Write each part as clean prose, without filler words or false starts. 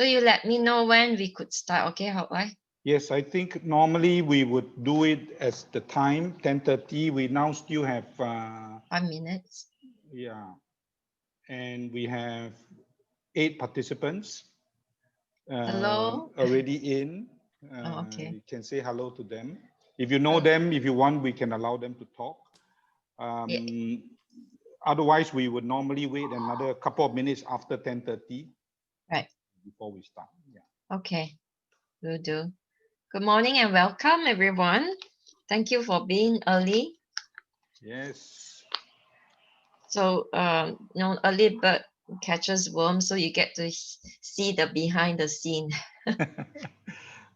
So you let me know when we could start, okay, Hot Lai? Yes, I think normally we would do it as the time, 10:30. We now still have 5 minutes. yeah, and we have 8 participants Hello. already in. Oh, okay. You can say hello to them. If you know them, if you want, we can allow them to talk. Yeah. Otherwise, we would normally wait another couple of minutes after 10:30. Right. Before we start. Yeah. Okay, will do. Good morning and welcome, everyone. Thank you for being early. Yes. So, early bird catches worm, so you get to see the behind the scene.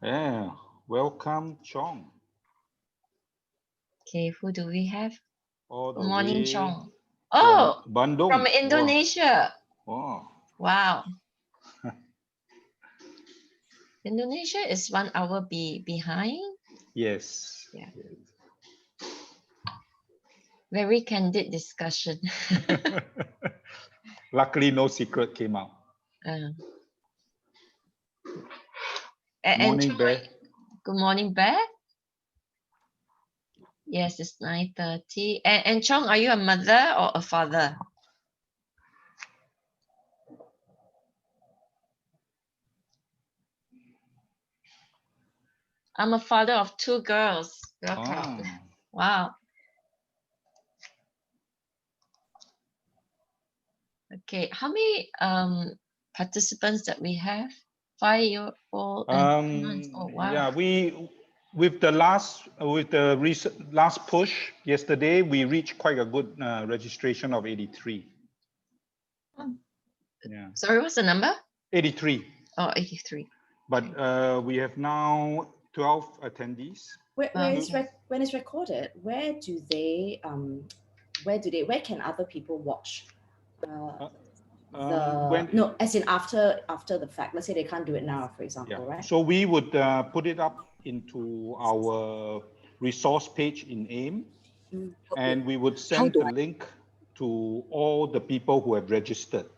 Yeah. Welcome, Chong. Okay, who do we have? All Good morning, way Chong. Oh, Bandung. from Indonesia. Wow. Wow. Indonesia is 1 hour behind. Yes. Yeah. Yes. Very candid discussion. Luckily, no secret came out. Morning, Bear. Good morning, Bear. Yes, it's 9:30. And Chong, are you a mother or a father? I'm a father of 2 girls. Real proud. Wow. Okay, how many participants that we have? 5-year-old and 9 months. Oh, wow. Yeah, with the last last push yesterday, we reached quite a good registration of 83. Yeah. Sorry, what's the number? 83. Oh, 83. But we have now 12 attendees. When it's recorded, where can other people watch? As in after the fact. Let's say they can't do it now, for example, right? So we would put it up into our resource page in AIM, and we would send the link to all the people who have registered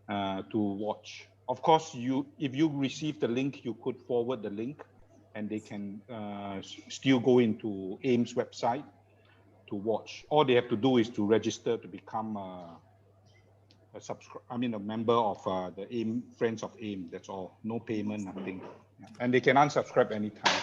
to watch. Of course, if you receive the link, you could forward the link, and they can still go into AIM's website to watch. All they have to do is to register to become a member of the AIM, Friends of AIM. That's all. No payment, nothing. Yeah. And they can unsubscribe anytime.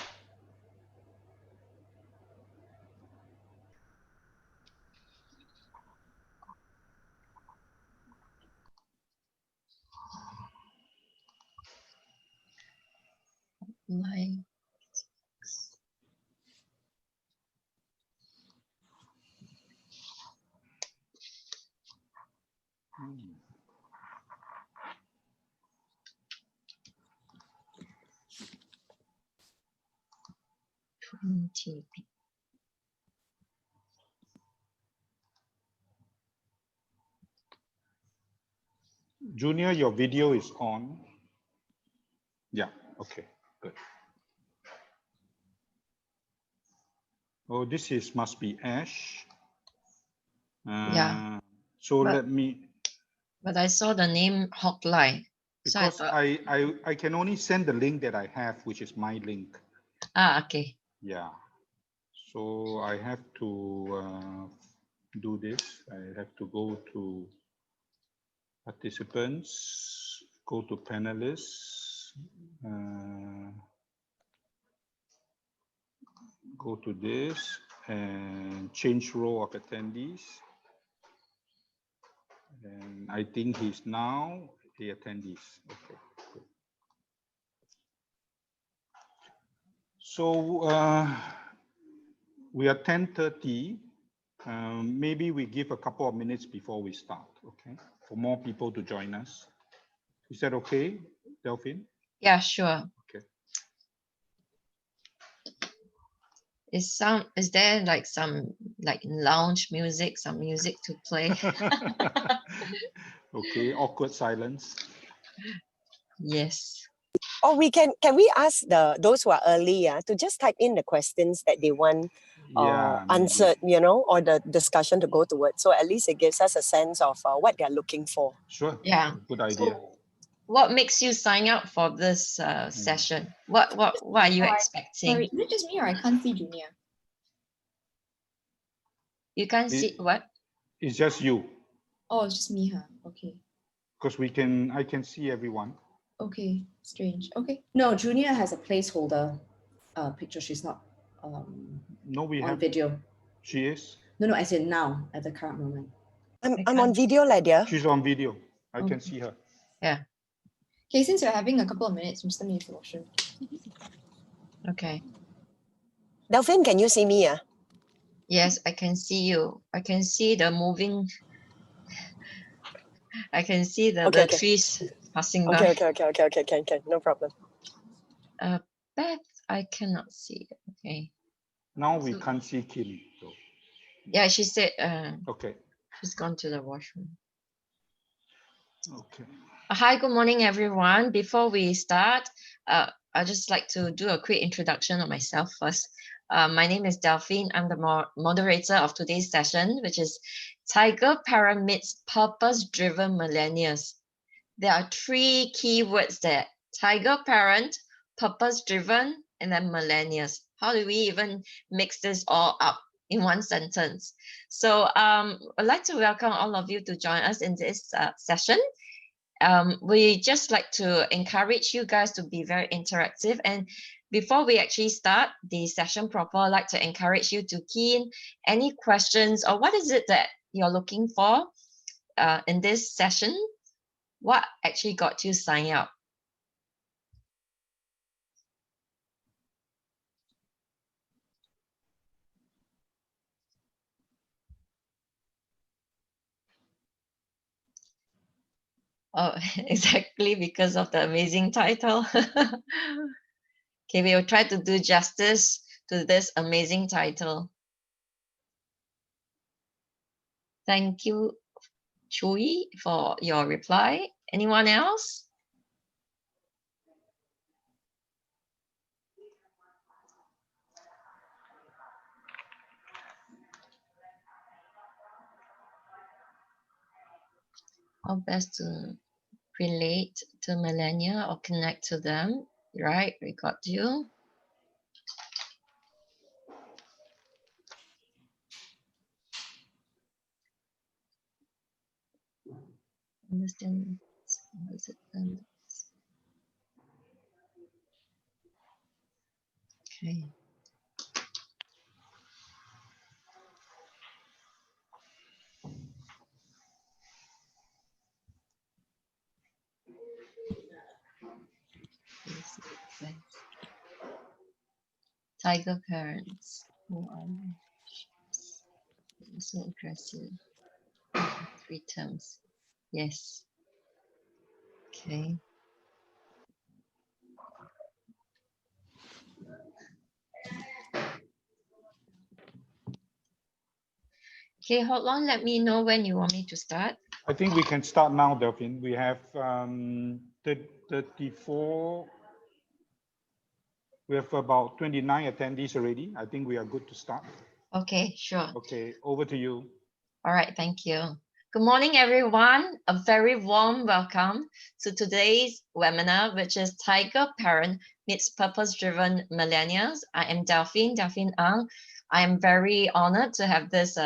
Junior, your video is on. Yeah, okay, good. Oh, this must be Ash. Yeah. So let me. But I saw the name Hotline. Because so I can only send the link that I have, which is my link. Okay. Yeah. So I have to do this. I have to go to participants, go to panelists, go to this and change row of attendees. And I think he's now the attendees. Okay. Good. So we are 10:30. Maybe we give a couple of minutes before we start, okay? For more people to join us. Is that okay, Delphine? Yeah, sure. Okay. Is there like some lounge music, some music to play? Okay, awkward silence. Yes. Or can we ask those who are early to just type in the questions that they want answered, or the discussion to go towards. So at least it gives us a sense of what they're looking for. Sure. Yeah. Good idea. what makes you sign up for this session? What are you expecting? Sorry, is it just me or I can't see Junior? You can't see what? It's just you. Oh, it's just me, huh? Okay. Because I can see everyone. Okay, strange. Okay. No, Junior has a placeholder picture. She's not No, we on have video. She is? No, as in now, at the current moment. I'm on video, Lydia. She's on video. I can see her. Yeah. Okay, since you're having a couple of minutes, Mr. Washroom. Okay. Delphine, can you see me? Yes, I can see you. I can see the moving. I can see the trees passing by. Okay. No problem. Beth, I cannot see. Okay. Now we can't see Kim. So. Yeah, she said. Okay. She's gone to the washroom. Okay. Hi, good morning, everyone. Before we start, I'd just like to do a quick introduction of myself first. My name is Delphine. I'm the moderator of today's session, which is Tiger Parent Meets Purpose-Driven Millennials. There are 3 key words there: Tiger Parent, Purpose-Driven, and then Millennials. How do we even mix this all up in one sentence? So I'd like to welcome all of you to join us in this session. We just like to encourage you guys to be very interactive. And before we actually start the session proper, I'd like to encourage you to key in any questions or what is it that you're looking for in this session? What actually got you signed up? Oh, exactly because of the amazing title. Okay, we will try to do justice to this amazing title. Thank you, Chui, for your reply. Anyone else? How best to relate to millennial or connect to them? Right, we got you. Understand. Okay. Tiger parents who are so aggressive. 3 terms. Yes. Okay. Okay, hold on. Let me know when you want me to start. I think we can start now, Delphine. We have 34. We have about 29 attendees already. I think we are good to start. Okay, sure. Okay, over to you. All right, thank you. Good morning, everyone. A very warm welcome to today's webinar, which is Tiger Parent Meets Purpose-Driven Millennials. I am Delphine Ang. I am very honored to have this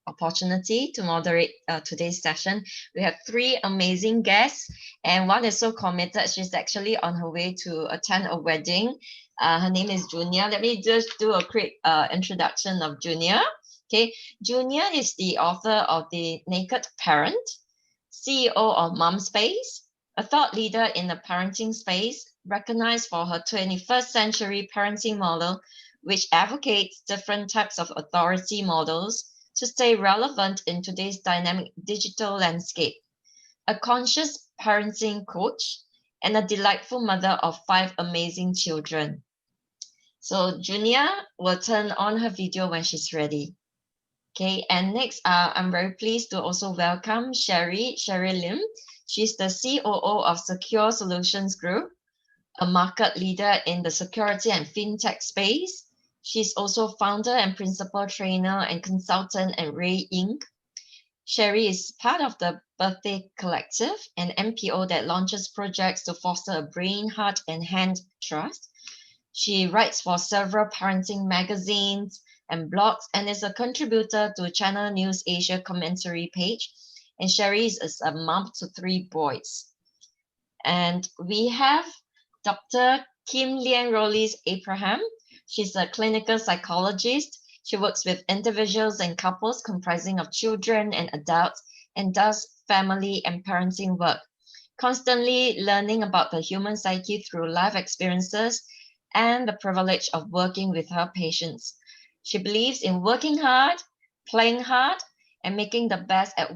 opportunity to moderate today's session. We have 3 amazing guests, and one is so committed. She's actually on her way to attend a wedding. Her name is Junior. Let me just do a quick introduction of Junior. Okay, Junior is the author of The Naked Parent, CEO of Mom Space, a thought leader in the parenting space, recognized for her 21st century parenting model, which advocates different types of authority models to stay relevant in today's dynamic digital landscape, a conscious parenting coach, and a delightful mother of 5 amazing children. So Junior will turn on her video when she's ready. Okay, and next, I'm very pleased to also welcome Sherry Lim. She's the COO of Secure Solutions Group, a market leader in the security and fintech space. She's also founder and principal trainer and consultant at Ray Inc. Sherry is part of the Birthday Collective, an NPO that launches projects to foster a brain, heart, and hand trust. She writes for several parenting magazines and blogs and is a contributor to Channel News Asia commentary page. And Sherry is a mom to 3 boys. And we have Dr. Kim Lian Rollis Abraham. She's a clinical psychologist. She works with individuals and couples comprising of children and adults and does family and parenting work, constantly learning about the human psyche through life experiences and the privilege of working with her patients. She believes in working hard, playing hard, and making the best of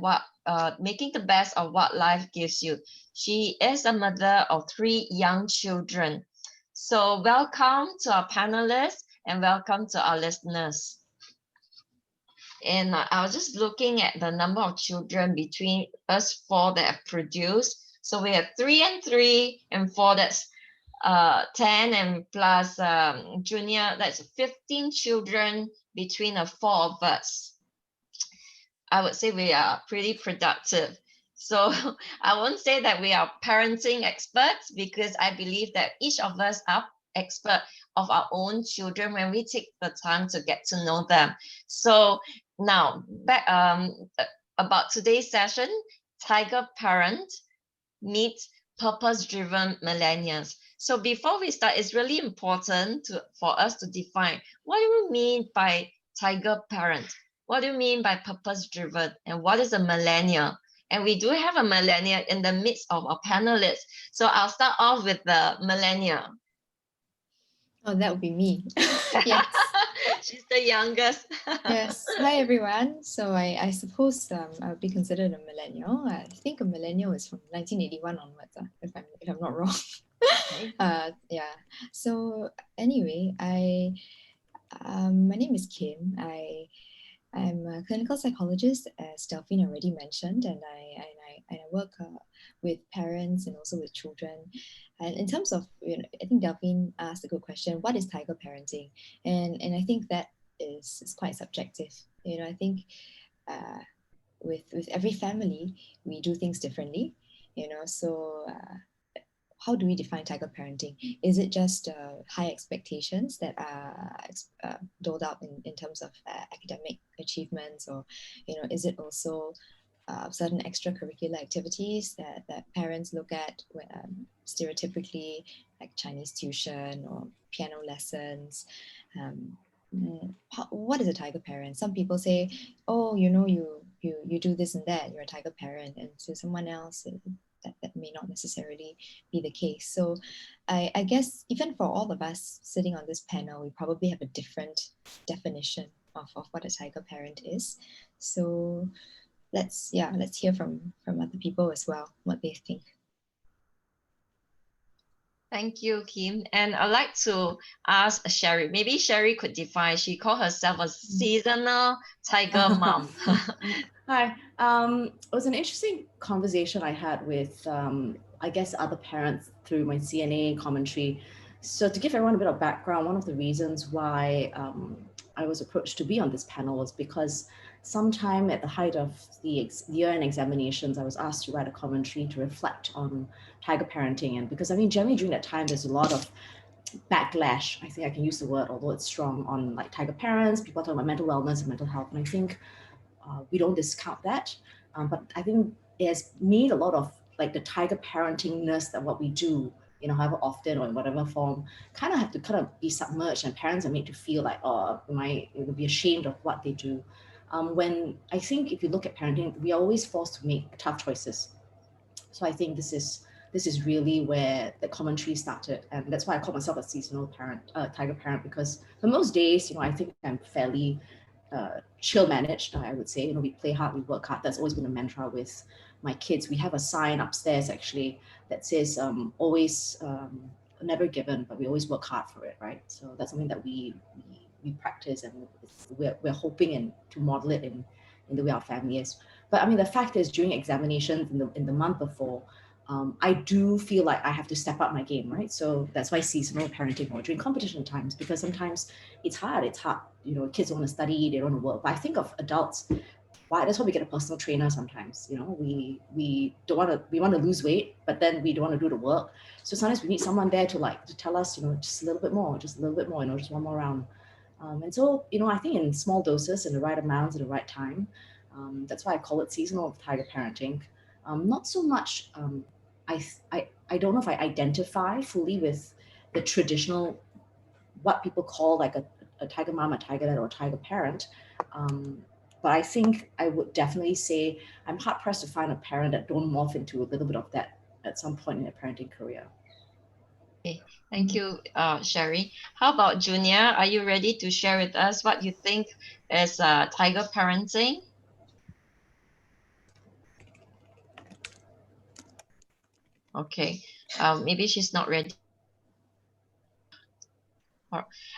what life gives you. She is a mother of 3 young children. So welcome to our panelists and welcome to our listeners. And I was just looking at the number of children between us 4 that have produced. So we have 3 and 3 and 4 that's 10 and plus junior, that's 15 children between the 4 of us. I would say we are pretty productive. So I won't say that we are parenting experts because I believe that each of us are expert of our own children when we take the time to get to know them. So now back about today's session, Tiger Parent meets purpose-driven millennials. So before we start, it's really important for us to define what do we mean by Tiger Parent? What do you mean by purpose-driven? And what is a millennial? And we do have a millennial in the midst of our panelists. So I'll start off with the millennial. Oh, that would be me. Yes. She's the youngest. Yes. Hi, everyone. So I suppose I would be considered a millennial. I think a millennial is from 1981 onwards, if I'm not wrong. Okay. Yeah. So anyway, my name is Kim. I'm a clinical psychologist, as Delphine already mentioned, and I work with parents and also with children. And in terms of, I think Delphine asked a good question: what is tiger parenting? And I think that is quite subjective. I think with every family we do things differently. So. How do we define tiger parenting? Is it just high expectations that are doled out in terms of academic achievements, or is it also certain extracurricular activities that parents look at stereotypically, like Chinese tuition or piano lessons? What is a tiger parent? Some people say, oh, you do this and that, you're a tiger parent, and to someone else that may not necessarily be the case. So I guess even for all of us sitting on this panel, we probably have a different definition of what a tiger parent is. So let's hear from other people as well, what they think. Thank you, Kim. And I'd like to ask Sherry. Maybe Sherry could define. She called herself a seasonal tiger mom. Hi. It was an interesting conversation I had with, I guess, other parents through my CNA commentary. So to give everyone a bit of background, one of the reasons why I was approached to be on this panel was because sometime at the height of the year-end examinations, I was asked to write a commentary to reflect on tiger parenting. And because, generally during that time, there's a lot of backlash, I think I can use the word, although it's strong, on like tiger parents, people talking about mental wellness and mental health. And I think we don't discount that. But I think it has made a lot of like the tiger parentingness that what we do, however often or in whatever form, kind of have to be submerged, and parents are made to feel like, it would be ashamed of what they do. When I think if you look at parenting, we are always forced to make tough choices. So I think this is really where the commentary started, and that's why I call myself a seasonal parent, tiger parent, because for most days, I think I'm fairly chill managed, I would say. We play hard, we work hard. That's always been a mantra with my kids. We have a sign upstairs actually that says always never given, but we always work hard for it, right? So that's something that we practice, and we're hoping to model it in the way our family is. But the fact is, during examinations in the month before, I do feel like I have to step up my game, right? So that's why seasonal parenting, or during competition times, because sometimes it's hard. Kids don't want to study, they don't want to work. But I think of adults, why? That's why we get a personal trainer sometimes. You know, we want to lose weight, but then we don't want to do the work. So sometimes we need someone there to tell us, you know, just a little bit more, you know, just one more round. And so, you know, I think in small doses, in the right amounts, at the right time, that's why I call it seasonal tiger parenting. Not so much. I don't know if I identify fully with the traditional, what people call like a tiger mom, a tiger dad, or a tiger parent. But I think I would definitely say I'm hard pressed to find a parent that don't morph into a little bit of that at some point in their parenting career. Okay, thank you, Sherry. How about Junior? Are you ready to share with us what you think is tiger parenting? Okay, maybe she's not ready.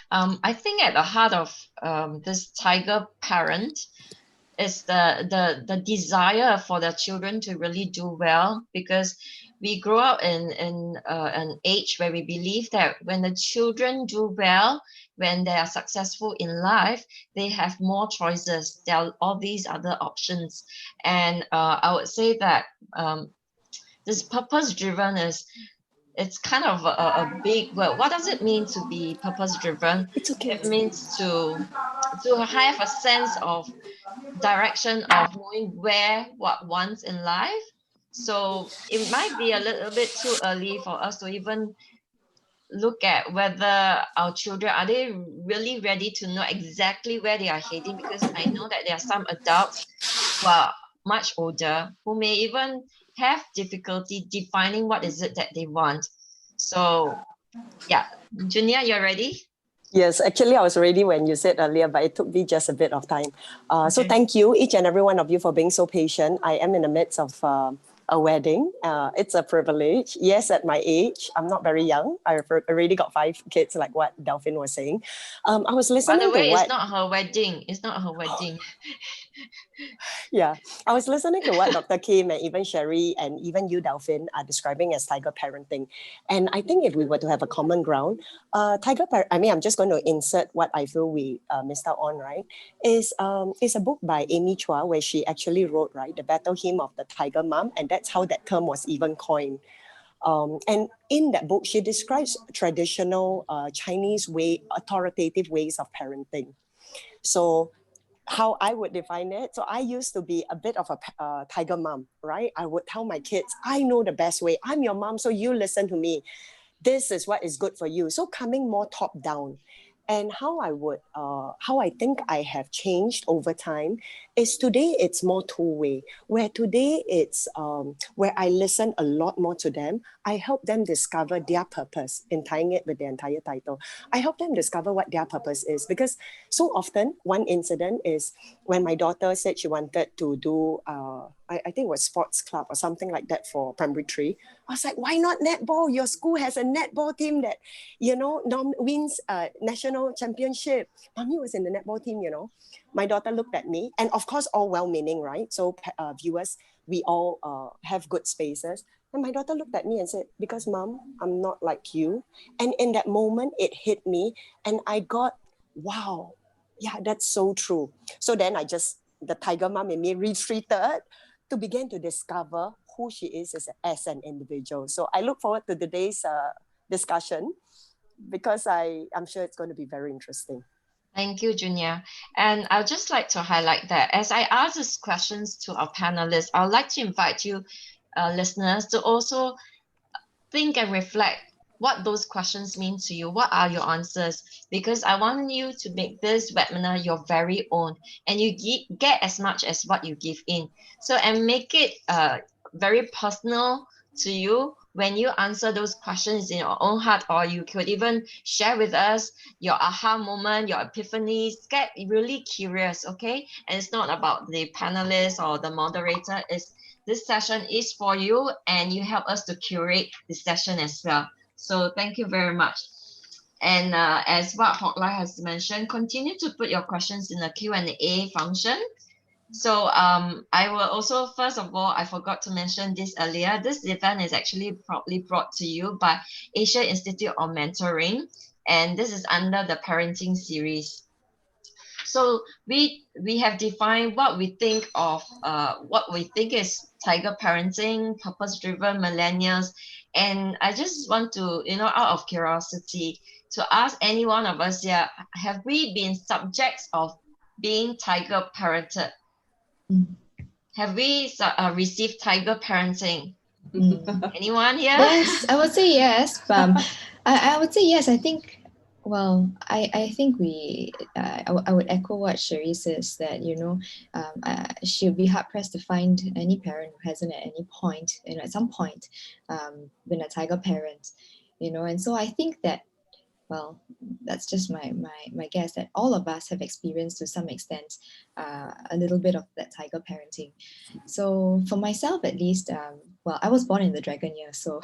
I think at the heart of this tiger parent is the desire for the children to really do well, because we grow up in an age where we believe that when the children do well, when they are successful in life, they have more choices. There are all these other options. And I would say that this purpose driven it's kind of a big word. What does it mean to be purpose driven? It's okay. It means to have a sense of direction, of knowing what wants in life. So it might be a little bit too early for us to even look at whether our children are they really ready to know exactly where they are heading, because I know that there are some adults who are much older who may even have difficulty defining what is it that they want. So yeah, Junior, you're ready? Yes, actually, I was ready when you said earlier, but it took me just a bit of time. So thank you, each and every one of you, for being so patient. I am in the midst of a wedding. It's a privilege. Yes, at my age, I'm not very young. I've already got 5 kids, like what Delphine was saying. I was listening By the way, to what... it's not her wedding. It's not her wedding. Yeah, I was listening to what Dr. Kim and even Sherry and even you, Delphine, are describing as tiger parenting. And I think if we were to have a common ground, I'm just going to insert what I feel we missed out on, right? Is a book by Amy Chua where she actually wrote, right, The Battle Hymn of the Tiger Mom. And that's how that term was even coined. And in that book, she describes traditional Chinese authoritative ways of parenting. So how I would define it. So I used to be a bit of a tiger mom, right? I would tell my kids, I know the best way. I'm your mom, so you listen to me. This is what is good for you. So coming more top down. And how I think I have changed over time is today it's more two-way, where today it's where I listen a lot more to them. I help them discover their purpose, in tying it with the entire title. I help them discover what their purpose is, because so often one incident is when my daughter said she wanted to do, I think it was sports club or something like that for primary 3. I was like, why not netball? Your school has a netball team that, you know, wins national championship. Mommy was in the netball team, you know. My daughter looked at me, and of course, all well-meaning, right? So viewers, we all have good spaces. And my daughter looked at me and said, because Mom, I'm not like you. And in that moment, it hit me, and I got, wow, yeah, that's so true. So then the tiger mom in me retreated to begin to discover who she is as an individual. So I look forward to today's discussion, because I'm sure it's going to be very interesting. Thank you, Junior. And I'd just like to highlight that as I ask these questions to our panelists, I would like to invite you, listeners, to also think and reflect what those questions mean to you. What are your answers? Because I want you to make this webinar your very own, and you get as much as what you give in. So, and make it very personal to you when you answer those questions in your own heart, or you could even share with us your aha moment, your epiphanies. Get really curious, okay? And it's not about the panelists or the moderator. This session is for you, and you help us to curate the session as well. So thank you very much. And as what Hoklai has mentioned, continue to put your questions in the Q&A function. So I will also, first of all, I forgot to mention this earlier. This event is actually proudly brought to you by Asia Institute of Mentoring, and this is under the parenting series. So we have defined what we think of, what we think is tiger parenting, purpose-driven millennials, and I just want to, out of curiosity, to ask any one of us here, have we been subjects of being tiger parented? Have we received tiger parenting? Anyone here? Yes, I would say yes. I would say yes. I think, well, I think I would echo what Sherry says, that, she'll be hard pressed to find any parent who hasn't at any point, at some point, been a tiger parent, and so I think that, well, that's just my guess, that all of us have experienced to some extent a little bit of that tiger parenting. So for myself, at least, well, I was born in the dragon year, so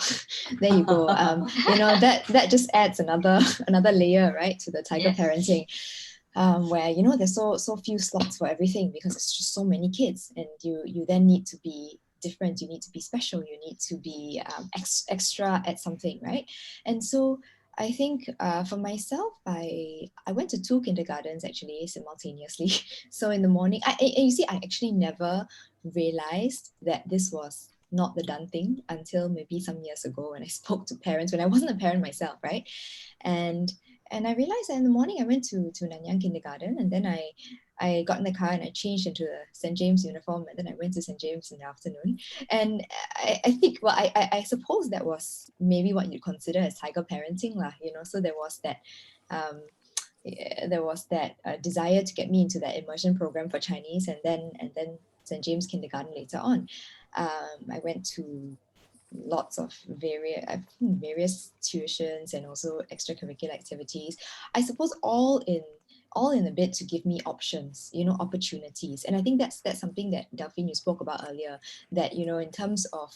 there you go. That just adds another layer, right, to the tiger parenting, where there's so few slots for everything because it's just so many kids, and you then need to be different, you need to be special, you need to be extra at something, right? And so I think for myself, I went to 2 kindergartens actually simultaneously. So in the morning, you see, I actually never realized that this was not the done thing until maybe some years ago when I spoke to parents, when I wasn't a parent myself, right? And I realized that in the morning I went to Nanyang kindergarten, and then I got in the car and I changed into the St. James uniform, and then I went to St. James in the afternoon. And I think, well, I suppose that was maybe what you'd consider as tiger parenting, lah. So there was that desire to get me into that immersion program for Chinese, and then St. James kindergarten later on. I went to lots of various tuitions and also extracurricular activities. I suppose all in a bit to give me options, opportunities. And I think that's something that Delphine, you spoke about earlier, that, in terms of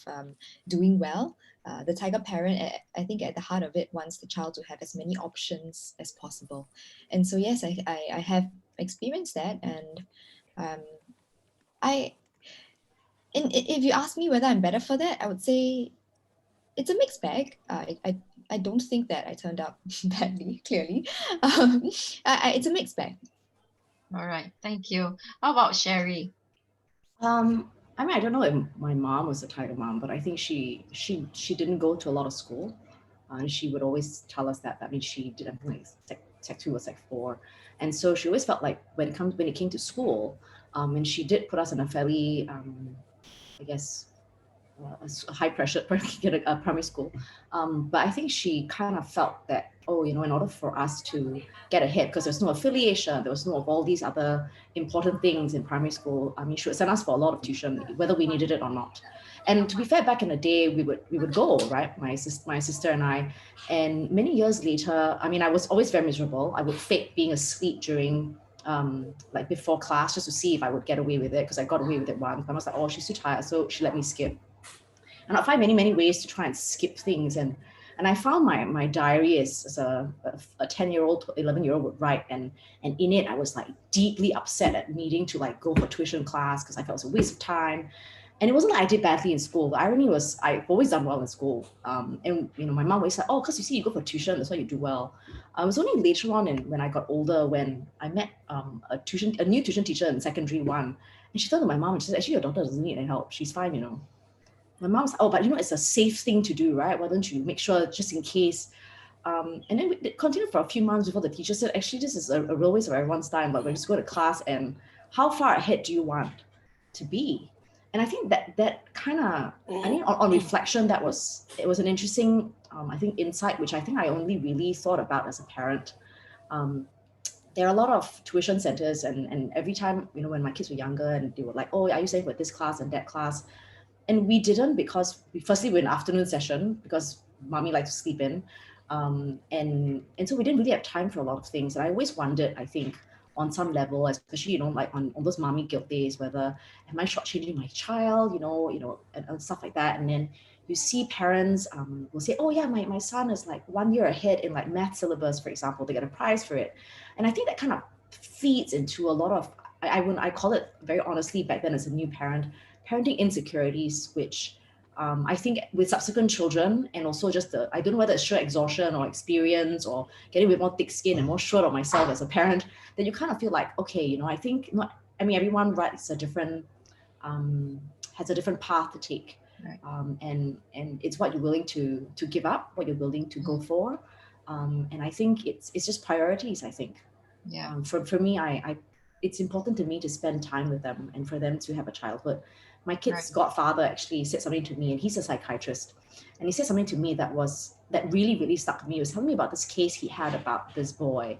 doing well, the tiger parent, I think at the heart of it, wants the child to have as many options as possible. And so, yes, I have experienced that. And if you ask me whether I'm better for that, I would say it's a mixed bag. I don't think that I turned out badly, clearly. It's a mixed bag. All right, thank you. How about Sherry? I don't know if my mom was a tiger mom, but I think she didn't go to a lot of school. And she would always tell us that. I mean, she did, I think, like Sec 2 or Sec 4. And so she always felt like when it came to school, and she did put us in a fairly, I guess, a high pressure primary school. But I think she kind of felt that, in order for us to get ahead, because there's no affiliation, there was no of all these other important things in primary school. I mean, she would send us for a lot of tuition, whether we needed it or not. And to be fair, back in the day, we would go, right? My sister and I. And many years later, I mean, I was always very miserable. I would fake being asleep during like before class just to see if I would get away with it, because I got away with it once. I was like, oh, she's too tired, so she let me skip. And I find many ways to try and skip things. And I found my diary as a 10-year-old, 11-year-old would write. And in it, I was like deeply upset at needing to like go for tuition class because I felt it was a waste of time. And it wasn't like I did badly in school. The irony was I've always done well in school. And my mom always said, oh, because you see, you go for tuition, that's why you do well. It was only later on when I got older when I met a new tuition teacher in secondary 1. And she told my mom, and she said, actually, your daughter doesn't need any help. She's fine, My mom's like, oh, but it's a safe thing to do, right? Why don't you make sure just in case? And then we continued for a few months before the teacher said, actually, this is a real waste of everyone's time, but we're just going to class, and how far ahead do you want to be? And I think that kind of, I think on reflection, it was an interesting, I think, insight, which I think I only really thought about as a parent. There are a lot of tuition centers, and every time, when my kids were younger and they were like, oh, are you saying for this class and that class? And we didn't, because firstly, we're in afternoon session because mommy likes to sleep in. And so we didn't really have time for a lot of things. And I always wondered, I think, on some level, especially, like on those mommy guilt days, whether am I shortchanging my child, and stuff like that. And then you see parents will say, oh yeah, my son is like 1 year ahead in like math syllabus, for example, they get a prize for it. And I think that kind of feeds into a lot of, I call it very honestly back then as a new parent, parenting insecurities, which I think with subsequent children, and also just I don't know whether it's sheer exhaustion or experience or getting a bit more thick skin and more sure of myself as a parent, then you kind of feel like, okay, you know, I think everyone writes a different, has a different path to take. Right. And it's what you're willing to give up, what you're willing to go for. And I think it's just priorities, I think. Yeah. For me, I it's important to me to spend time with them and for them to have a childhood. My kid's godfather actually said something to me, and he's a psychiatrist. And he said something to me that really, really stuck with me. He was telling me about this case he had about this boy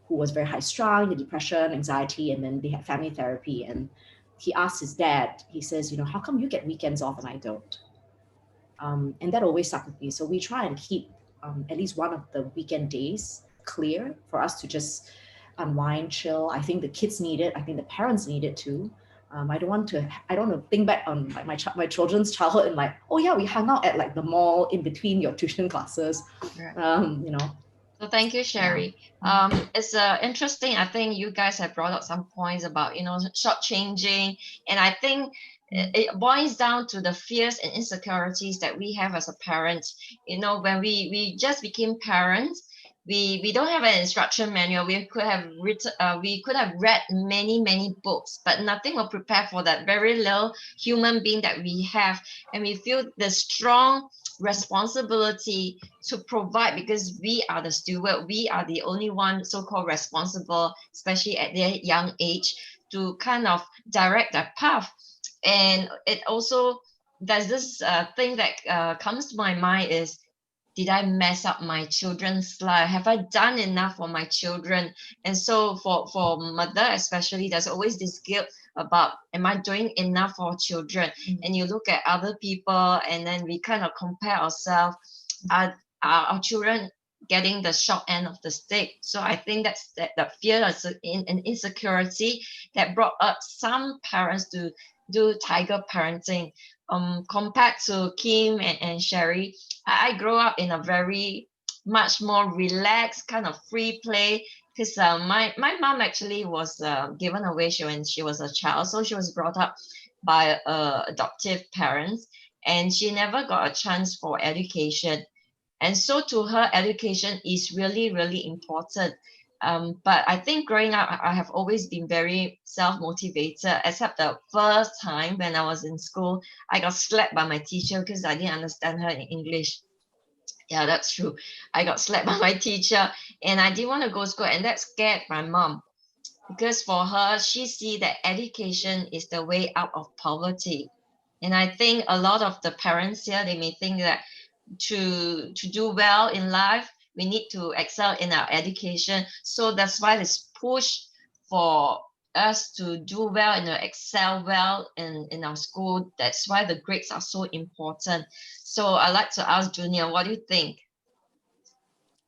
who was very high strung, the depression, anxiety, and then they had family therapy. And he asked his dad, he says, you know, how come you get weekends off and I don't? And that always stuck with me. So we try and keep at least one of the weekend days clear for us to just unwind, chill. I think the kids need it. I think the parents need it too. I don't want to think back on like my children's childhood and like, oh yeah, we hung out at like the mall in between your tuition classes. You know. So thank you, Sherry. It's interesting. I think you guys have brought up some points about, you know, shortchanging, and I think it boils down to the fears and insecurities that we have as a parent. You know, when we just became parents, we don't have an instruction manual. We could have read many books, but nothing will prepare for that very little human being that we have, and we feel the strong responsibility to provide, because we are the steward, we are the only one so-called responsible, especially at their young age, to kind of direct their path. And it also, there's this thing that comes to my mind is, did I mess up my children's life? Have I done enough for my children? And so for mother especially, there's always this guilt about, am I doing enough for children? And you look at other people, and then we kind of compare ourselves. Are our children getting the short end of the stick? So I think that's that fear and insecurity that brought up some parents to do tiger parenting. Compared to Kim and Sherry, I grew up in a very much more relaxed kind of free play, because my mom actually was given away when she was a child, so she was brought up by adoptive parents, and she never got a chance for education. And so to her, education is really, really important. But I think growing up, I have always been very self-motivated, except the first time when I was in school, I got slapped by my teacher because I didn't understand her in English. Yeah, that's true. I got slapped by my teacher, and I didn't want to go to school, and that scared my mom, because for her, she see that education is the way out of poverty. And I think a lot of the parents here, they may think that to do well in life, we need to excel in our education. So that's why this push for us to do well and excel well in our school. That's why the grades are so important. So I'd like to ask Junior, what do you think?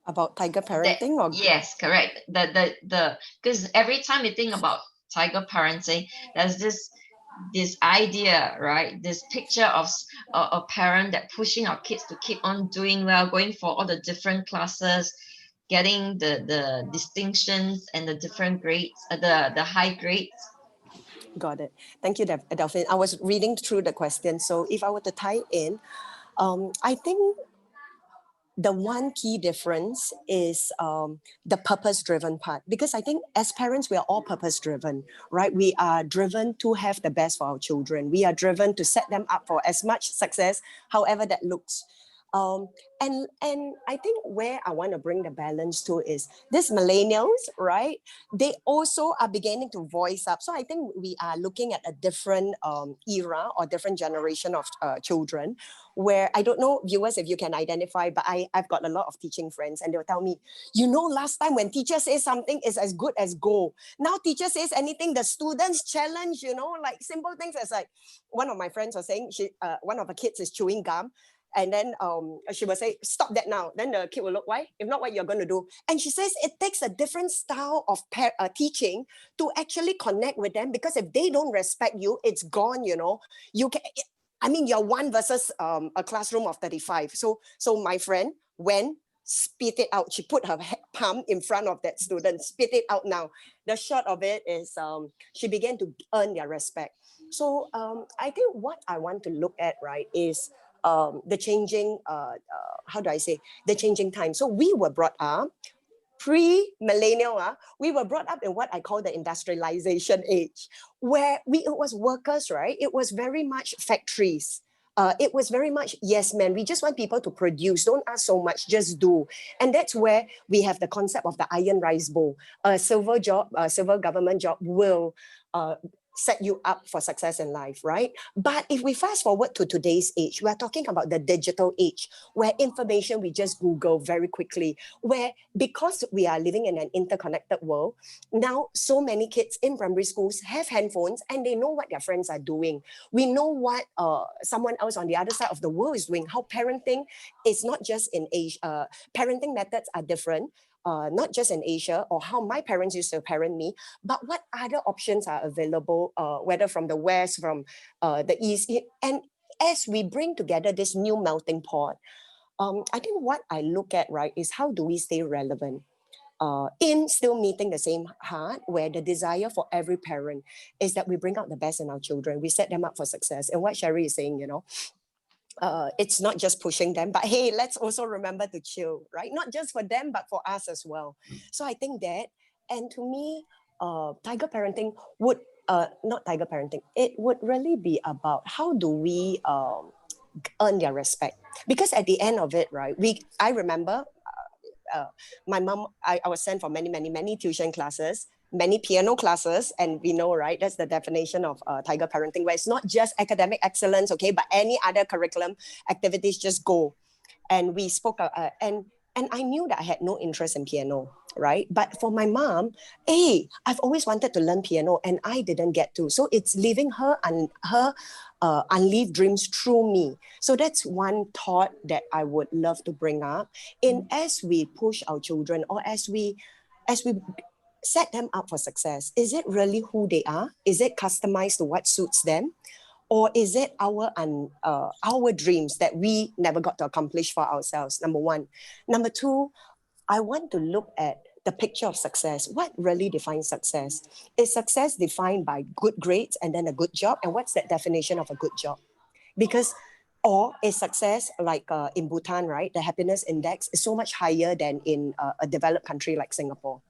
About tiger parenting? Yes, correct. The because every time you think about tiger parenting, there's this idea, right? This picture of a parent that pushing our kids to keep on doing well, going for all the different classes, getting the distinctions and the different grades, the high grades. Got it. Thank you, Delphine. I was reading through the question. So if I were to tie in, I think the one key difference is the purpose-driven part, because I think as parents, we are all purpose-driven, right? We are driven to have the best for our children. We are driven to set them up for as much success, however that looks. And I think where I want to bring the balance to is these millennials, right? They also are beginning to voice up. So I think we are looking at a different era or different generation of children, where I don't know, viewers, if you can identify, but I've got a lot of teaching friends, and they'll tell me, you know, last time when teacher says something is as good as gold. Now teacher says anything, the students challenge, you know, like simple things as like, one of my friends was saying, one of her kids is chewing gum. And then she will say, stop that now. Then the kid will look, why? If not, what you're going to do? And she says it takes a different style of teaching to actually connect with them, because if they don't respect you, it's gone, you know. You can, I mean, you're one versus a classroom of 35. So my friend went, spit it out. She put her palm in front of that student, spit it out now. The short of it is she began to earn their respect. So I think what I want to look at, right, is the changing, how do I say, the changing time. So we were brought up pre-millennial, we were brought up in what I call the industrialization age, where it was workers, right? It was very much factories. It was very much, yes, man, we just want people to produce. Don't ask so much, just do. And that's where we have the concept of the iron rice bowl. A silver job, a silver government job will set you up for success in life, right? But if we fast forward to today's age, we're talking about the digital age, where information we just Google very quickly, where because we are living in an interconnected world, now so many kids in primary schools have handphones and they know what their friends are doing. We know what someone else on the other side of the world is doing, how parenting is not just in Asia, parenting methods are different. Not just in Asia or how my parents used to parent me, but what other options are available, whether from the West, from the East. And as we bring together this new melting pot, I think what I look at, right, is how do we stay relevant in still meeting the same heart, where the desire for every parent is that we bring out the best in our children, we set them up for success. And what Sherry is saying, you know, it's not just pushing them, but hey, let's also remember to chill, right? Not just for them, but for us as well. So I think that, and to me, tiger parenting would, not tiger parenting, it would really be about how do we earn their respect? Because at the end of it, right, I remember my mom, I was sent for many tuition classes, many piano classes, and we know, right, that's the definition of tiger parenting, where it's not just academic excellence, okay, but any other curriculum activities, just go. And we spoke, and I knew that I had no interest in piano, right? But for my mom, hey, I've always wanted to learn piano and I didn't get to. So it's living her unlived dreams through me. So that's one thought that I would love to bring up. In as we push our children, or as we set them up for success, is it really who they are? Is it customized to what suits them? Or is it our dreams that we never got to accomplish for ourselves? Number one. Number two, I want to look at the picture of success. What really defines success? Is success defined by good grades and then a good job? And what's that definition of a good job? Because, or is success like in Bhutan, right? The happiness index is so much higher than in a developed country like Singapore.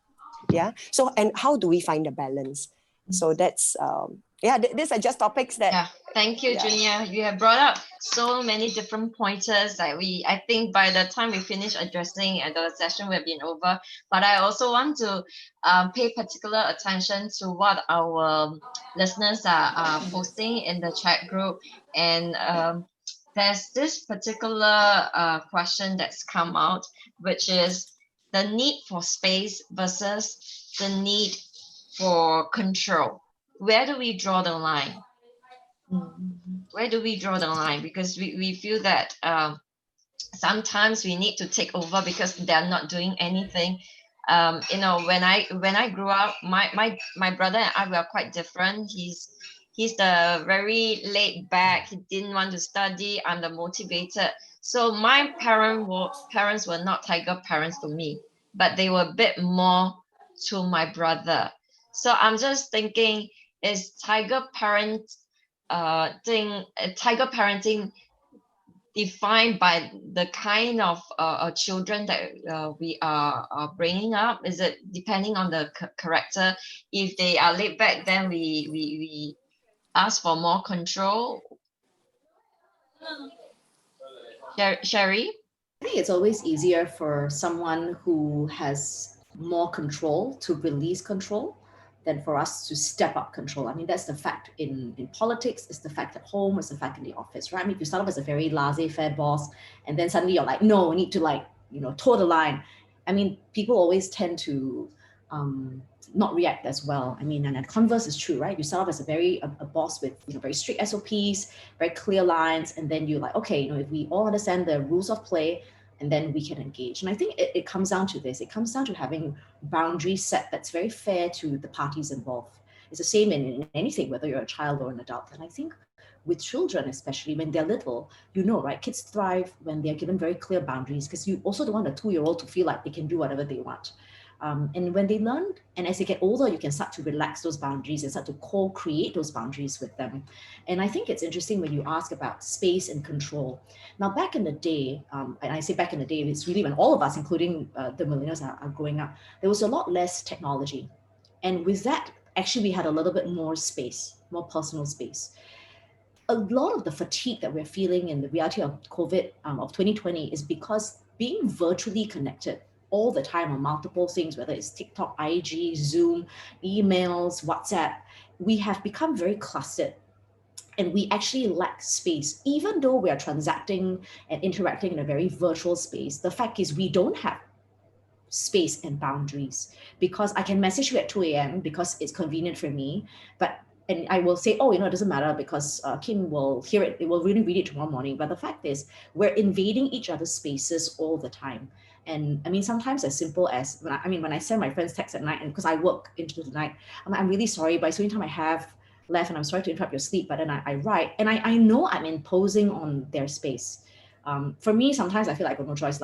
Yeah. So, and how do we find a balance? So that's, these are just topics that. Yeah, thank you, Julia. You have brought up so many different pointers that I think by the time we finish addressing, the session will have been over. But I also want to pay particular attention to what our listeners are posting in the chat group. And there's this particular question that's come out, which is the need for space versus the need for control. Where do we draw the line? Where do we draw the line? Because we feel that sometimes we need to take over because they're not doing anything. You know, when I grew up, my brother and I were quite different. He's the very laid back. He didn't want to study. I'm the motivated. So my parents were not tiger parents to me, but they were a bit more to my brother. So I'm just thinking, is tiger parenting defined by the kind of children that we are bringing up? Is it depending on the character? If they are laid back, then we ask for more control. Sherry? I think it's always easier for someone who has more control to release control than for us to step up control. I mean, that's the fact in politics, it's the fact at home, it's the fact in the office, right? I mean, if you start off as a very laissez-faire boss, and then suddenly you're like, no, we need to toe the line. I mean, people always tend to not react as well. I mean, and the converse is true, right? You start off as a boss with very strict SOPs, very clear lines, and then you're like, okay, if we all understand the rules of play, and then we can engage. And I think it comes down to this. It comes down to having boundaries set that's very fair to the parties involved. It's the same in anything, whether you're a child or an adult. And I think with children, especially when they're little, right? Kids thrive when they're given very clear boundaries, because you also don't want a 2-year-old to feel like they can do whatever they want. And when they learn, and as they get older, you can start to relax those boundaries and start to co-create those boundaries with them. And I think it's interesting when you ask about space and control. Now, back in the day, and I say back in the day, it's really when all of us, including the millennials, are growing up, there was a lot less technology. And with that, actually, we had a little bit more space, more personal space. A lot of the fatigue that we're feeling in the reality of COVID of 2020 is because being virtually connected all the time on multiple things, whether it's TikTok, IG, Zoom, emails, WhatsApp, we have become very clustered and we actually lack space. Even though we are transacting and interacting in a very virtual space, the fact is we don't have space and boundaries, because I can message you at 2 a.m. because it's convenient for me, and I will say, oh, it doesn't matter because Kim will hear it, will really read it tomorrow morning. But the fact is, we're invading each other's spaces all the time. And I mean, sometimes as simple as, when I send my friends texts at night, and because I work into the night, I'm really sorry, but it's the only time I have left, and I'm sorry to interrupt your sleep, but then I write, and I know I'm imposing on their space. For me, sometimes I feel like I've got no choice,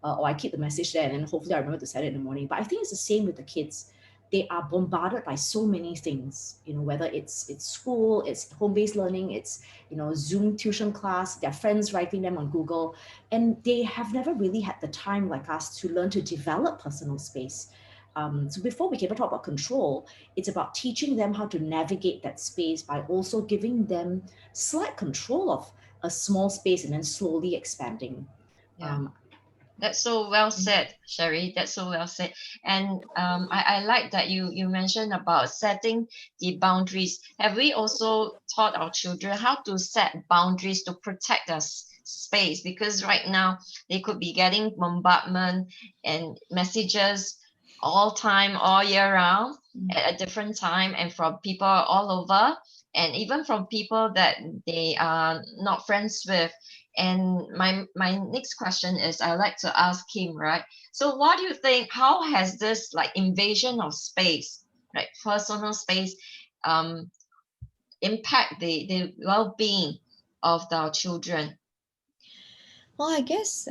or I keep the message there, and then hopefully I remember to send it in the morning. But I think it's the same with the kids. They are bombarded by so many things, whether it's school, it's home-based learning, it's Zoom tuition class, their friends writing them on Google, and they have never really had the time like us to learn to develop personal space. So before we can ever talk about control, it's about teaching them how to navigate that space by also giving them slight control of a small space and then slowly expanding. Yeah. That's so well said, Sherry. That's so well said. And I like that you mentioned about setting the boundaries. Have we also taught our children how to set boundaries to protect their space? Because right now they could be getting bombardment and messages all time, all year round, at a different time, and from people all over, and even from people that they are not friends with. And my next question is, I like to ask Kim, right? So what do you think, how has this like invasion of space, right, personal space, impact the well-being of our children? Well, I guess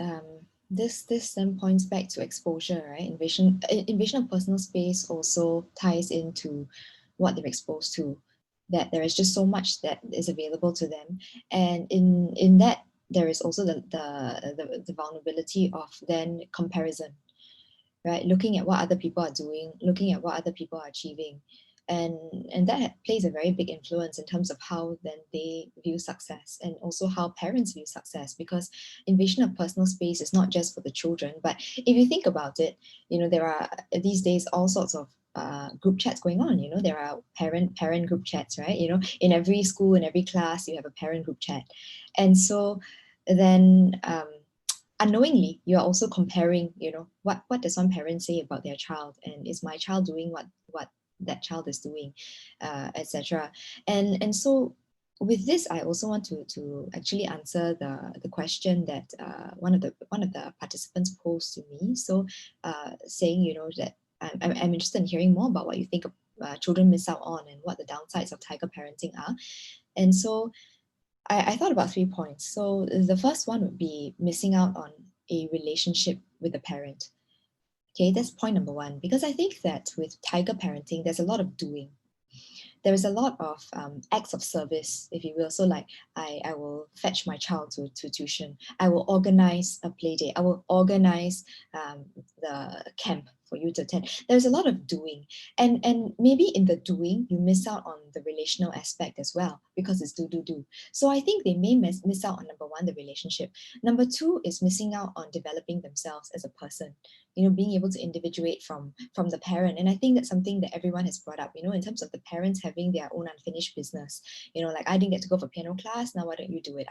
this then points back to exposure, right? Invasion of personal space also ties into what they're exposed to, that there is just so much that is available to them, and in that there is also the vulnerability of then comparison, right? Looking at what other people are doing, looking at what other people are achieving, and that plays a very big influence in terms of how then they view success, and also how parents view success, because invasion of personal space is not just for the children. But if you think about it, there are these days all sorts of group chats going on. There are parent group chats, right? In every school, in every class, you have a parent group chat. And so then unknowingly, you are also comparing, what does one parent say about their child, and is my child doing what that child is doing, etc. And so with this, I also want to actually answer the question that one of the participants posed to me. So saying, that I'm interested in hearing more about what you think children miss out on and what the downsides of tiger parenting are. And so I thought about 3 points. So the first one would be missing out on a relationship with the parent. Okay, that's point number one, because I think that with tiger parenting, there's a lot of doing. There is a lot of acts of service, if you will. So like I will fetch my child to tuition. I will organize a play day. I will organize the camp for you to attend. There's a lot of doing. And maybe in the doing, you miss out on the relational aspect as well, because it's do. So I think they may miss out on number one, the relationship. Number two is missing out on developing themselves as a person, being able to individuate from the parent. And I think that's something that everyone has brought up, in terms of the parents having their own unfinished business. Like, I didn't get to go for piano class, now why don't you do it?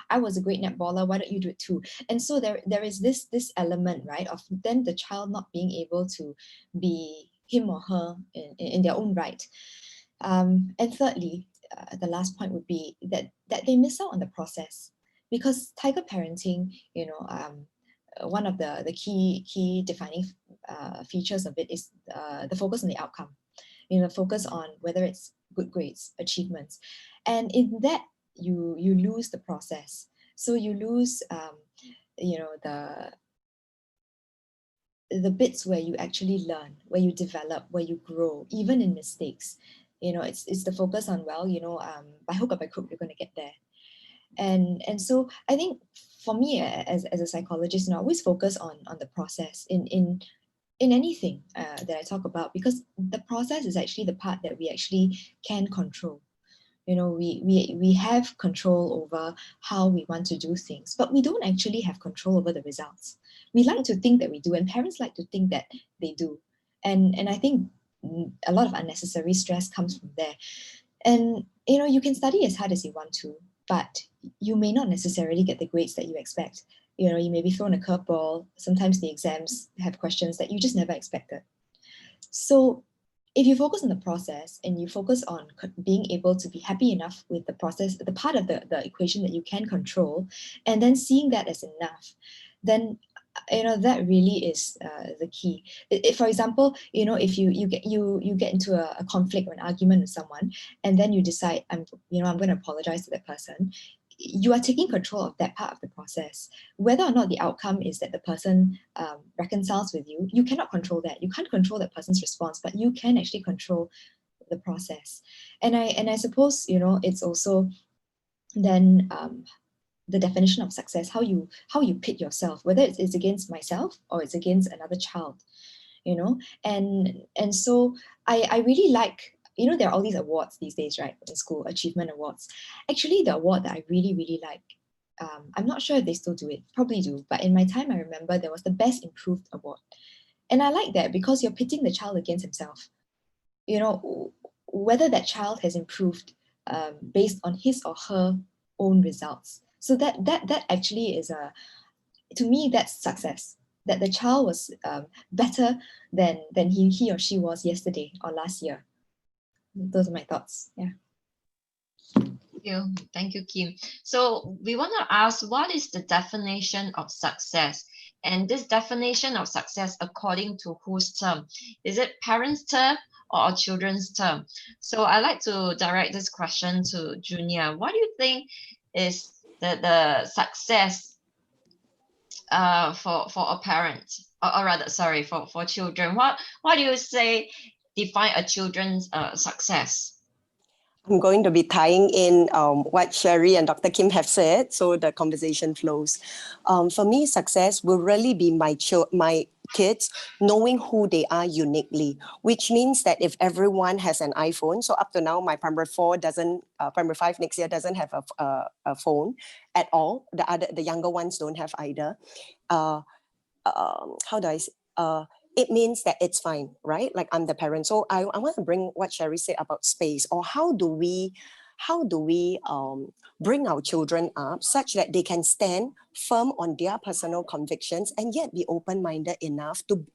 I was a great netballer, why don't you do it too? And so there is this element, right, of then the child not being able to be him or her in their own right. And thirdly, the last point would be that they miss out on the process, because tiger parenting, one of the key defining features of it is the focus on the outcome, focus on whether it's good grades, achievements. And in that, you lose the process. So you lose, the the bits where you actually learn, where you develop, where you grow, even in mistakes. You know, it's the focus on, well, you know, by hook or by crook, you're going to get there. And so I think for me as a psychologist, you know, I always focus on the process in anything that I talk about, because the process is actually the part that we actually can control. You know, we have control over how we want to do things, but we don't actually have control over the results. We like to think that we do, and parents like to think that they do. And I think a lot of unnecessary stress comes from there. And, you know, you can study as hard as you want to, but you may not necessarily get the grades that you expect. You know, you may be thrown a curveball. Sometimes the exams have questions that you just never expected. So if you focus on the process and you focus on being able to be happy enough with the process, the part of the equation that you can control, and then seeing that as enough, then you know that really is the key. For example, you know, if you get into a conflict or an argument with someone, and then you decide, I'm going to apologize to that person, you are taking control of that part of the process. Whether or not the outcome is that the person reconciles with you, you cannot control that. You can't control that person's response, but you can actually control the process. And I suppose, you know, it's also then the definition of success, how you pit yourself, whether it's against myself or it's against another child, you know. And so I really like, you know, there are all these awards these days, right, in school, achievement awards. Actually, the award that I really, really like, I'm not sure if they still do it, probably do, but in my time, I remember there was the Best Improved Award. And I like that because you're pitting the child against himself. You know, whether that child has improved based on his or her own results. So that actually is to me, that's success. That the child was better than he or she was yesterday or last year. Those are my thoughts. Yeah. Thank you, Kim. So we want to ask, what is the definition of success? And this definition of success, according to whose term? Is it parents' term or children's term? So I'd like to direct this question to Junior. What do you think is the success for a parent, or rather, sorry, for children? What do you say define a children's success? I'm going to be tying in what Sherry and Dr. Kim have said, so the conversation flows. For me, success will really be my kids knowing who they are uniquely, which means that if everyone has an iPhone, so up to now, my primary 5 next year doesn't have a phone at all. The younger ones don't have either. It means that it's fine, right? Like, I'm the parent. So I want to bring what Sherry said about space, or how do we bring our children up such that they can stand firm on their personal convictions and yet be open-minded enough to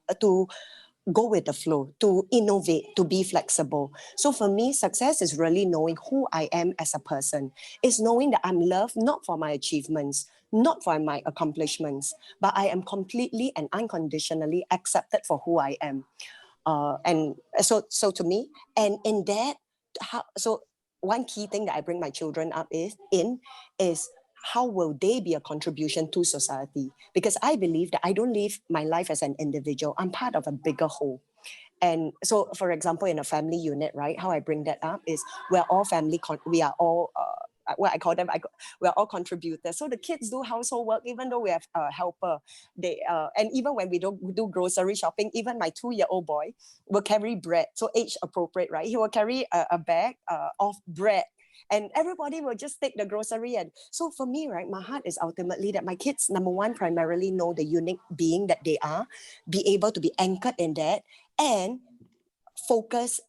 go with the flow, to innovate, to be flexible. So for me, success is really knowing who I am as a person. It's knowing that I'm loved not for my achievements, not for my accomplishments, but I am completely and unconditionally accepted for who I am. And so to me, and in that, so one key thing that I bring my children up is how will they be a contribution to society? Because I believe that I don't live my life as an individual. I'm part of a bigger whole. And so, for example, in a family unit, right, how I bring that up is we're all family, we are all, what I call them, we're all contributors. So the kids do household work, even though we have a helper. And even when we don't do grocery shopping, even my 2-year-old boy will carry bread. So age appropriate, right? He will carry a bag of bread. And everybody will just take the grocery. And so for me, right, my heart is ultimately that my kids, number one, primarily know the unique being that they are, be able to be anchored in that, and focus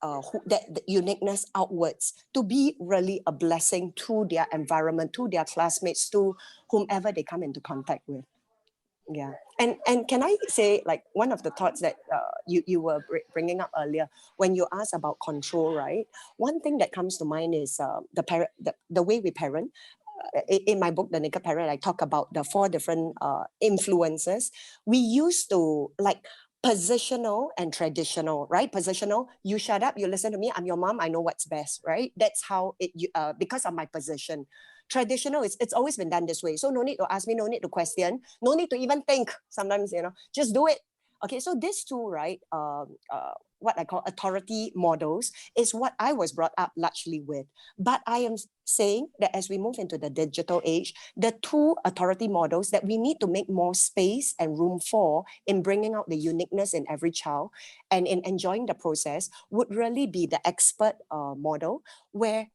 that uniqueness outwards to be really a blessing to their environment, to their classmates, to whomever they come into contact with. Yeah. And can I say, like, one of the thoughts that you were bringing up earlier when you asked about control, right? One thing that comes to mind is the way we parent. In my book, The Naked Parent, I talk about the 4 different influences. We used to, like, positional and traditional, right? Positional, you shut up, you listen to me, I'm your mom, I know what's best, right? That's how it, because of my position. Traditional, it's always been done this way. So no need to ask me, no need to question, no need to even think. Sometimes, just do it. Okay, so these two, right, what I call authority models is what I was brought up largely with. But I am saying that as we move into the digital age, the two authority models that we need to make more space and room for in bringing out the uniqueness in every child and in enjoying the process would really be the expert model, where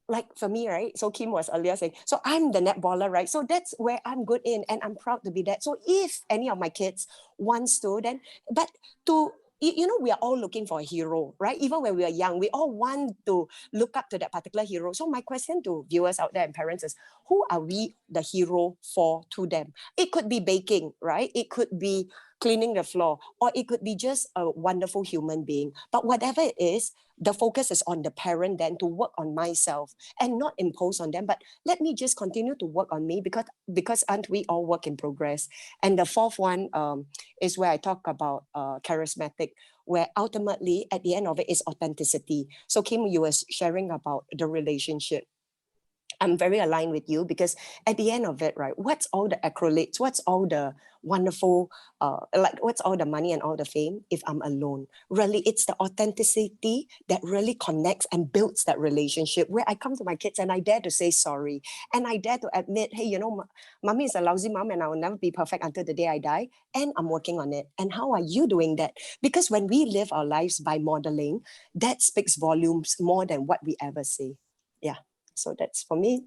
like for me, right? So Kim was earlier saying, so I'm the netballer, right? So that's where I'm good in, and I'm proud to be that. So if any of my kids wants to, then, but to, you know, we are all looking for a hero, right? Even when we are young, we all want to look up to that particular hero. So my question to viewers out there and parents is, who are we the hero for to them? It could be baking, right? It could be cleaning the floor, or it could be just a wonderful human being. But whatever it is, the focus is on the parent then to work on myself and not impose on them, but let me just continue to work on me, because aren't we all work in progress? And the fourth one is where I talk about charismatic, where ultimately at the end of it is authenticity. So Kim, you were sharing about the relationship. I'm very aligned with you, because at the end of it, right, what's all the accolades, what's all the wonderful, like what's all the money and all the fame if I'm alone? Really, it's the authenticity that really connects and builds that relationship, where I come to my kids and I dare to say sorry. And I dare to admit, hey, you know, mommy is a lousy mom and I will never be perfect until the day I die. And I'm working on it. And how are you doing that? Because when we live our lives by modeling, that speaks volumes more than what we ever say. Yeah. So that's for me.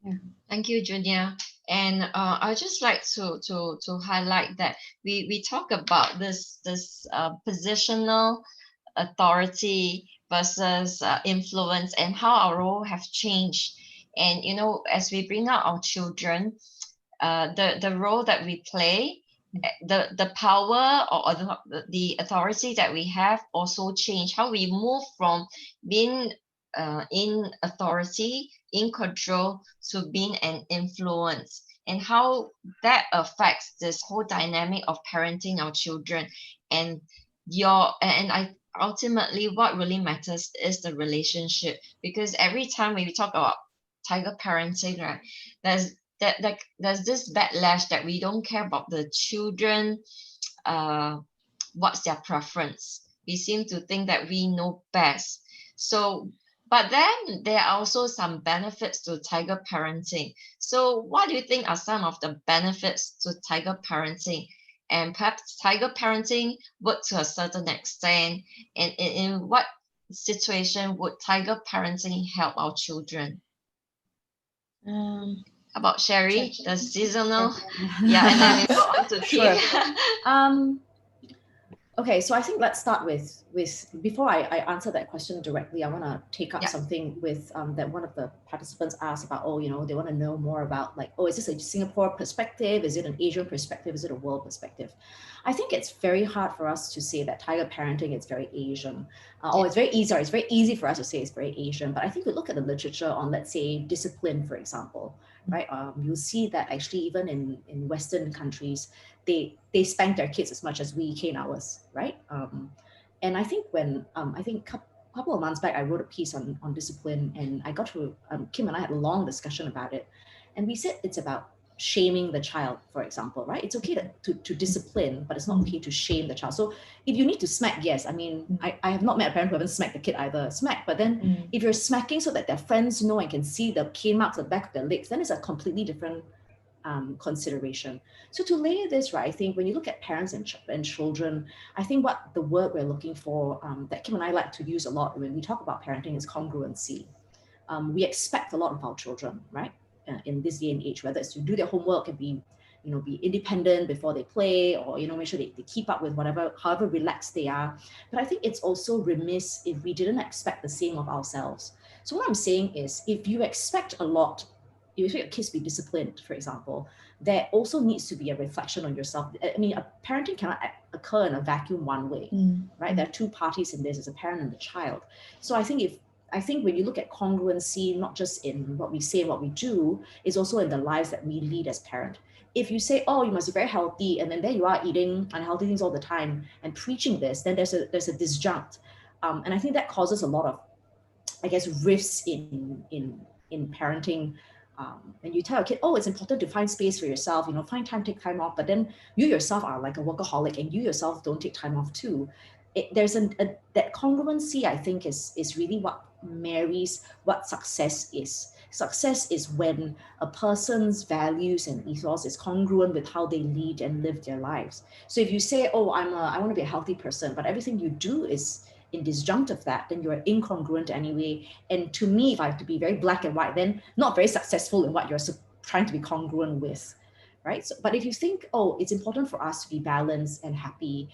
Yeah. Thank you, Junia. And I'd just like to highlight that we talk about this positional authority versus influence, and how our role have changed. And you know, as we bring out our children, the role that we play, the power or the authority that we have also change. How we move from being in authority, in control, to being an influence, and how that affects this whole dynamic of parenting our children. And I ultimately, what really matters is the relationship, because every time when we talk about tiger parenting, right, there's this backlash that we don't care about the children, what's their preference. We seem to think that we know best. So, but then there are also some benefits to tiger parenting. So what do you think are some of the benefits to tiger parenting? And perhaps tiger parenting work to a certain extent, and in what situation would tiger parenting help our children? How about Sherry, the seasonal? Yeah, and then we go on to Kim. Sure. Okay, so I think let's start with before I answer that question directly, I want to take up something with that one of the participants asked about. Oh, you know, they want to know more about, like, oh, is this a Singapore perspective? Is it an Asian perspective? Is it a world perspective? I think it's very hard for us to say that tiger parenting is very Asian. It's very easy. It's very easy for us to say it's very Asian. But I think we look at the literature on, let's say, discipline, for example, right? You'll see that actually even in Western countries, they spank their kids as much as we cane ours, right? And I think when I think a couple of months back, I wrote a piece on discipline, and I got to Kim and I had a long discussion about it, and we said it's about shaming the child, for example, right? It's okay to discipline, but it's not okay to shame the child. So if you need to smack, yes, I mean, I have not met a parent who haven't smacked the kid either. Smack, but then if you're smacking so that their friends know and can see the cane marks at the back of their legs, then it's a completely different consideration. So to layer this, right, I think when you look at parents and children, I think what the word we're looking for, that Kim and I like to use a lot when we talk about parenting, is congruency. We expect a lot of our children, right, in this day and age, whether it's to do their homework and be independent before they play, or, you know, make sure they keep up with whatever, however relaxed they are. But I think it's also remiss if we didn't expect the same of ourselves. So what I'm saying is, if you expect a lot, if your kids be disciplined, for example, there also needs to be a reflection on yourself. I mean, a parenting cannot occur in a vacuum one way, right? There are two parties in this, as a parent and the child. So I think when you look at congruency, not just in what we say and what we do, is also in the lives that we lead as parent. If you say, oh, you must be very healthy, and then there you are eating unhealthy things all the time and preaching this, then there's a disjunct. And I think that causes a lot of, I guess, rifts in parenting And you tell a kid, oh, it's important to find space for yourself, find time, take time off, but then you yourself are like a workaholic and you yourself don't take time off too. There's that congruency, I think, is really what marries what success is. Success is when a person's values and ethos is congruent with how they lead and live their lives. So if you say, oh, I want to be a healthy person, but everything you do is in disjunct of that, then you're incongruent anyway. And to me, if I have to be very black and white, then not very successful in what you're trying to be congruent with, right? So, but if you think, oh, it's important for us to be balanced and happy,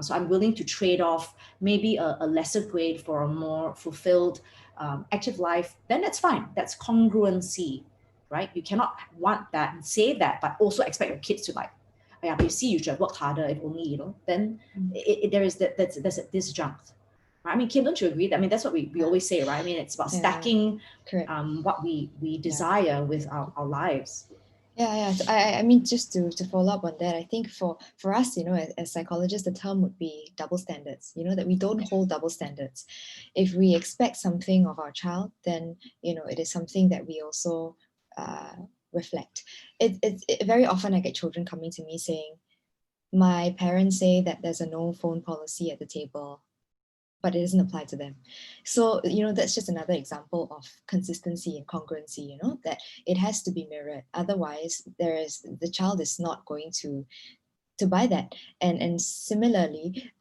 so I'm willing to trade off maybe a lesser grade for a more fulfilled, active life, then that's fine. That's congruency, right? You cannot want that and say that, but also expect your kids to like, oh yeah, but you see, you should have worked harder if only, then there is that's a disjunct. I mean, Kim, don't you agree? I mean, that's what we always say, right? I mean, it's about stacking what we desire with our lives. Yeah. I mean, just to follow up on that, I think for us, as psychologists, the term would be double standards, that we don't hold double standards. If we expect something of our child, then, it is something that we also reflect. It very often I get children coming to me saying, my parents say that there's a no phone policy at the table, but it doesn't apply to them. So, that's just another example of consistency and congruency, that it has to be mirrored. Otherwise, the child is not going to buy that. And similarly,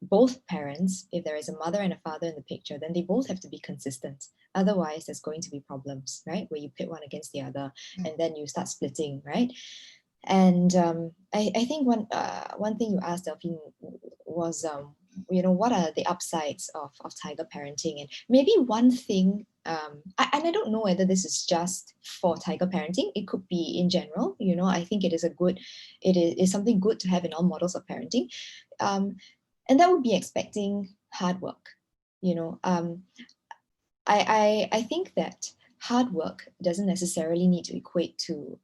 both parents, if there is a mother and a father in the picture, then they both have to be consistent. Otherwise, there's going to be problems, right? Where you pit one against the other, and then you start splitting, right? And I think one thing you asked, Delphine, was what are the upsides of tiger parenting? And maybe one thing, and I don't know whether this is just for tiger parenting, it could be in general. I think it is something good to have in all models of parenting, and that would be expecting hard work. I think that hard work doesn't necessarily need to equate to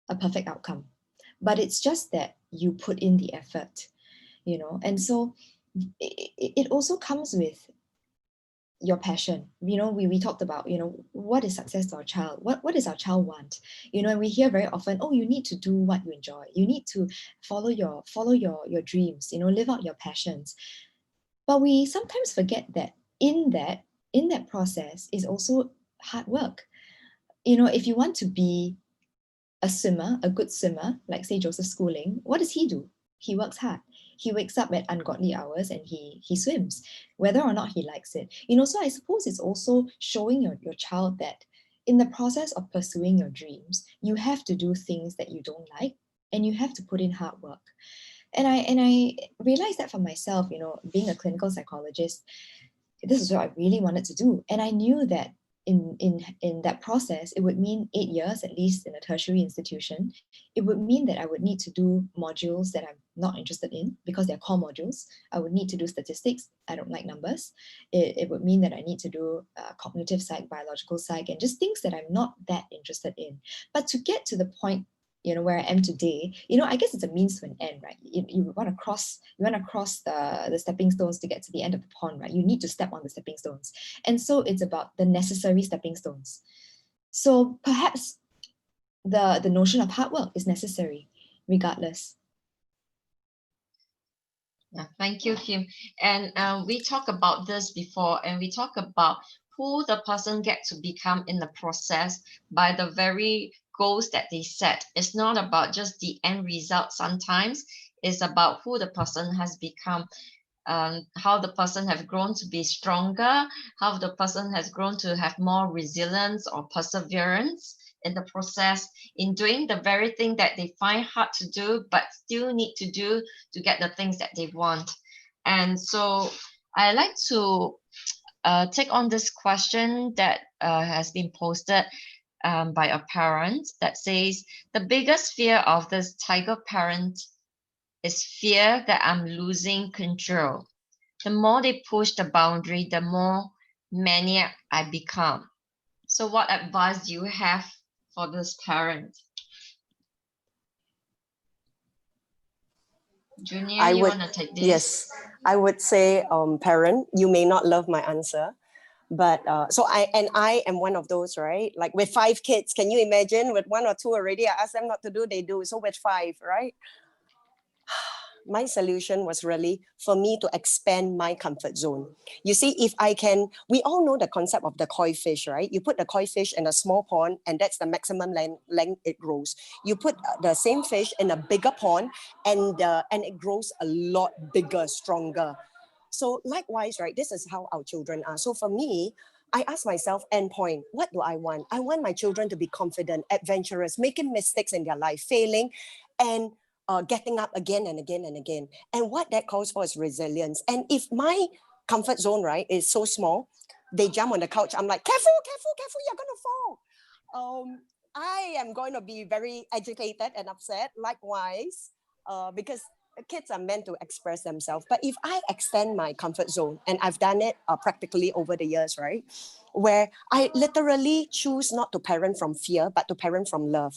a perfect outcome, but it's just that you put in the effort, and so it also comes with your passion. We talked about, what is success to our child? What does our child want? And we hear very often, oh, you need to do what you enjoy. You need to follow your dreams, live out your passions. But we sometimes forget that in that process is also hard work. If you want to be a swimmer, a good swimmer, like say Joseph Schooling, what does he do? He works hard. He wakes up at ungodly hours and he swims, whether or not he likes it. So I suppose it's also showing your child that in the process of pursuing your dreams, you have to do things that you don't like, and you have to put in hard work. And I realized that for myself, being a clinical psychologist, this is what I really wanted to do. And I knew that in that process, it would mean 8 years, at least in a tertiary institution. It would mean that I would need to do modules that I'm not interested in because they're core modules. I would need to do statistics. I don't like numbers. It would mean that I need to do cognitive psych, biological psych, and just things that I'm not that interested in. But to get to the point where I am today, I guess it's a means to an end, right? You want to cross the stepping stones to get to the end of the pond, right? You need to step on the stepping stones. And so it's about the necessary stepping stones. So perhaps the notion of hard work is necessary regardless. Yeah, thank you, Kim. And we talked about this before, and we talk about who the person gets to become in the process by the very goals that they set. It's not about just the end result. Sometimes it's about who the person has become, how the person has grown to be stronger, how the person has grown to have more resilience or perseverance in the process, in doing the very thing that they find hard to do, but still need to do to get the things that they want. And so I like to take on this question that has been posted by a parent that says, the biggest fear of this tiger parent is fear that I'm losing control. The more they push the boundary, the more maniac I become. So what advice do you have for this parent? Junior, you want to take this? Yes, I would say, parent, you may not love my answer, But so I am one of those, right? Like with 5 kids, can you imagine? With 1 or 2 already, I ask them not to do, they do. So with 5, right? My solution was really for me to expand my comfort zone. You see, if I can, we all know the concept of the koi fish, right? You put the koi fish in a small pond and that's the maximum length it grows. You put the same fish in a bigger pond and it grows a lot bigger, stronger. So likewise, right, this is how our children are. So for me, I ask myself, endpoint, what do I want? I want my children to be confident, adventurous, making mistakes in their life, failing, and getting up again and again and again. And what that calls for is resilience. And if my comfort zone, right, is so small, they jump on the couch, I'm like, careful, careful, careful, you're going to fall. I am going to be very agitated and upset, likewise, because kids are meant to express themselves. But if I extend my comfort zone, and I've done it practically over the years, right, where I literally choose not to parent from fear, but to parent from love.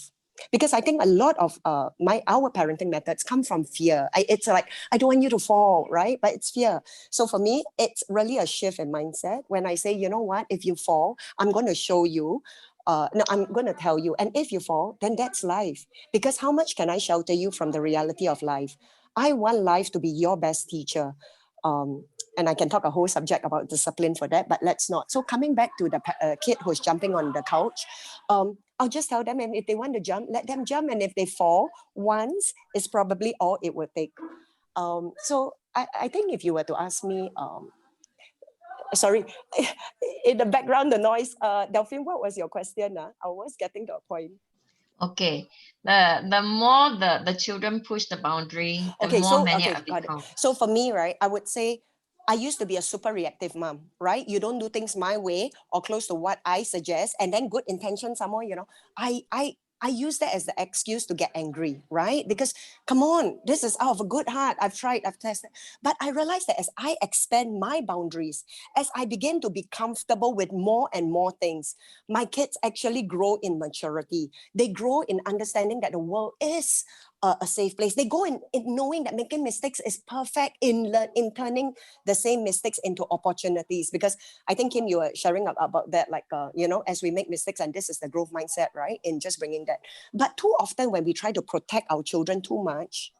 Because I think a lot of our parenting methods come from fear. It's like, I don't want you to fall, right? But it's fear. So for me, it's really a shift in mindset when I say, you know what, if you fall, I'm going to show you. No, I'm going to tell you. And if you fall, then that's life. Because how much can I shelter you from the reality of life? I want life to be your best teacher. And I can talk a whole subject about discipline for that, but let's not. So coming back to the kid who's jumping on the couch, I'll just tell them, and if they want to jump, let them jump. And if they fall once, it's probably all it will take. So I think if you were to ask me, sorry, in the background, the noise, Delphine, what was your question? I was getting to a point. Okay, the more the children push the boundary, the more many are become. So for me, right, I would say I used to be a super reactive mom, right? You don't do things my way or close to what I suggest, and then good intention somewhere, you know. I use that as the excuse to get angry, right? Because come on, this is out of a good heart. I've tried, I've tested. But I realized that as I expand my boundaries, as I begin to be comfortable with more and more things, my kids actually grow in maturity. They grow in understanding that the world is a safe place. They go in knowing that making mistakes is perfect in turning the same mistakes into opportunities. Because I think, Kim, you were sharing about that, like, you know, as we make mistakes, and this is the growth mindset, right? In just bringing that. But too often when we try to protect our children too much,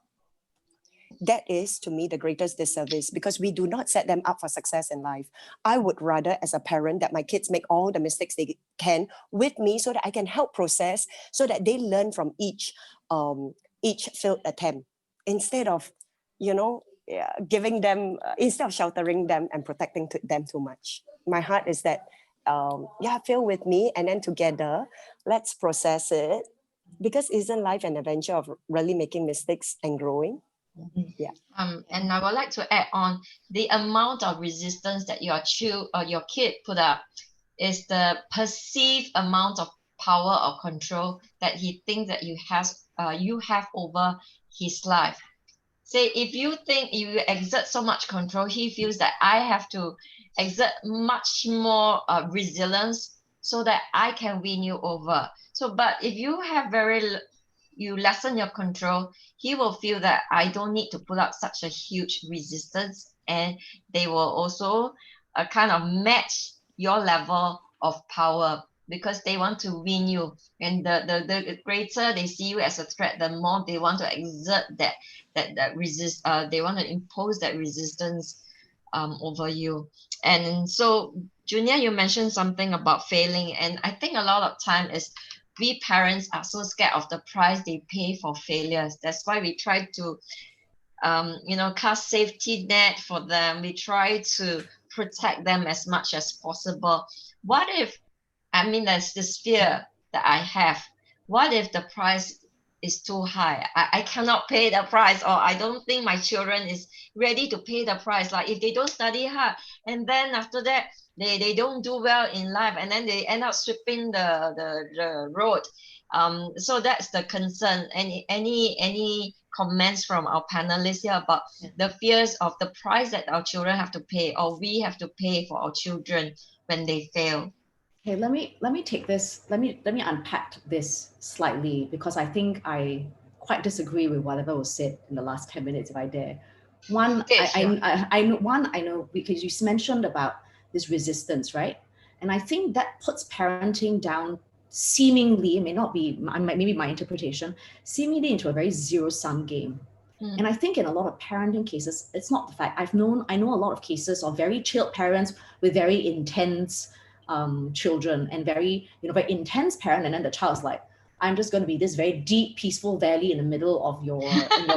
that is, to me, the greatest disservice, because we do not set them up for success in life. I would rather, as a parent, that my kids make all the mistakes they can with me so that I can help process, so that they learn from each failed attempt, instead of, you know, giving them, instead of sheltering them and protecting them too much. My heart is that, fail with me, and then together, let's process it. Because isn't life an adventure of really making mistakes and growing? Yeah. And I would like to add on, the amount of resistance that your kid put up is the perceived amount of power or control that he thinks that you have over his life. Say, if you think you exert so much control, he feels that I have to exert much more resilience so that I can win you over. So, but if you have you lessen your control, he will feel that I don't need to put up such a huge resistance, and they will also kind of match your level of power, because they want to win you. And the greater they see you as a threat, the more they want to exert that they want to impose that resistance over you. And so, Junior, you mentioned something about failing, and I think a lot of time is we parents are so scared of the price they pay for failures. That's why we try to cast safety net for them. We try to protect them as much as possible. What if, there's this fear that I have, what if the price is too high? I cannot pay the price, or I don't think my children is ready to pay the price. Like if they don't study hard, and then after that they don't do well in life, and then they end up sweeping the road. So that's the concern. Any comments from our panelists here about the fears of the price that our children have to pay, or we have to pay for our children when they fail? Okay, let me take this. Let me unpack this slightly, because I think I quite disagree with whatever was said in the last 10 minutes, if I dare. One, Okay, sure. I know, because you mentioned about this resistance, right? And I think that puts parenting down seemingly, it may not be, maybe my interpretation, seemingly into a very zero-sum game. And I think in a lot of parenting cases, it's not the fact. I know a lot of cases of very chilled parents with very intense children, and very intense parent, and then the child's like, I'm just going to be this very deep, peaceful valley in the middle of your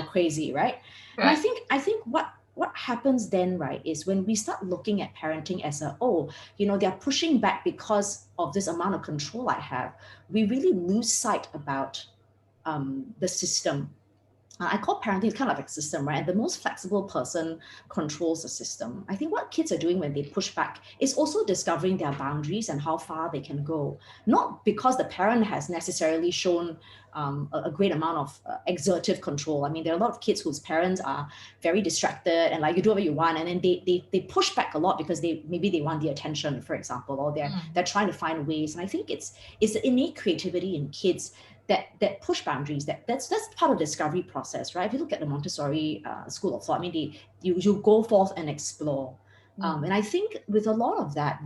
crazy, right? And I think what happens then, right, is when we start looking at parenting as they're pushing back because of this amount of control I have, we really lose sight about the system. I call parenting kind of like a system, right? The most flexible person controls the system. I think what kids are doing when they push back is also discovering their boundaries and how far they can go. Not because the parent has necessarily shown a great amount of exertive control. I mean, there are a lot of kids whose parents are very distracted and like, you do whatever you want, and then they push back a lot because maybe they want the attention, for example, or they're trying to find ways. And I think it's the innate creativity in kids that push boundaries, that's part of the discovery process, right? If you look at the Montessori school of thought, I mean, you go forth and explore. And I think with a lot of that,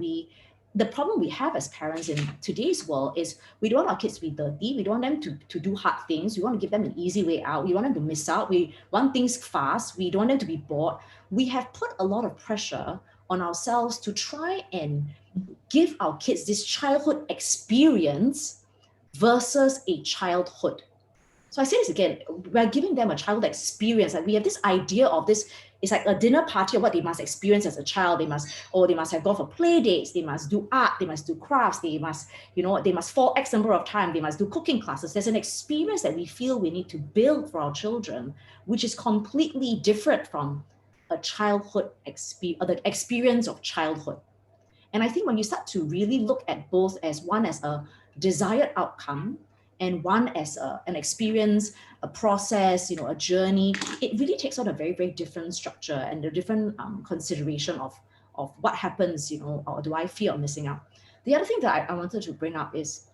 the problem we have as parents in today's world is we don't want our kids to be dirty. We don't want them to do hard things. We want to give them an easy way out. We want them to miss out. We want things fast. We don't want them to be bored. We have put a lot of pressure on ourselves to try and give our kids this childhood experience versus a childhood. So I say this again, we're giving them a childhood experience. Like we have this idea of this, it's like a dinner party of what they must experience as a child. They must have gone for play dates, they must do art, they must do crafts, they must fall X number of time, they must do cooking classes. There's an experience that we feel we need to build for our children, which is completely different from a childhood experience, or the experience of childhood. And I think when you start to really look at both as one as a desired outcome and one as an experience, a process, a journey, it really takes on a very, very different structure and a different consideration of what happens, or do I fear of missing out? The other thing that I wanted to bring up is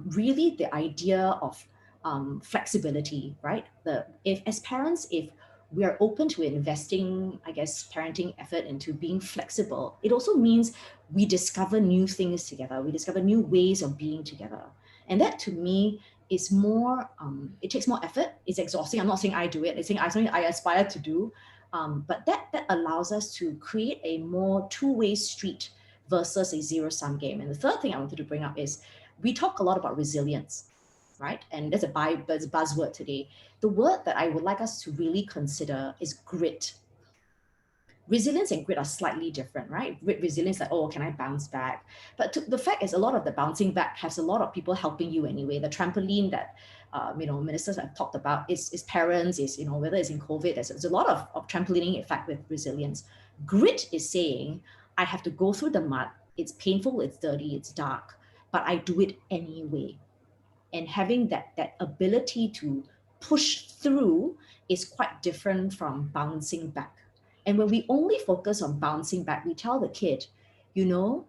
really the idea of flexibility, right? As parents, if we are open to investing, I guess, parenting effort into being flexible, it also means we discover new things together. We discover new ways of being together. And that to me is more, it takes more effort. It's exhausting. I'm not saying I do it. It's something I aspire to do. But that allows us to create a more two-way street versus a zero-sum game. And the third thing I wanted to bring up is we talk a lot about resilience, right? And there's a buzzword today. The word that I would like us to really consider is grit. Resilience and grit are slightly different, right? Resilience, like, can I bounce back? But the fact is, a lot of the bouncing back has a lot of people helping you anyway. The trampoline that ministers have talked about is parents, is whether it's in COVID, there's a lot of trampolining effect with resilience. Grit is saying, I have to go through the mud. It's painful, it's dirty, it's dark, but I do it anyway. And having that ability to push through is quite different from bouncing back. And when we only focus on bouncing back, we tell the kid, don't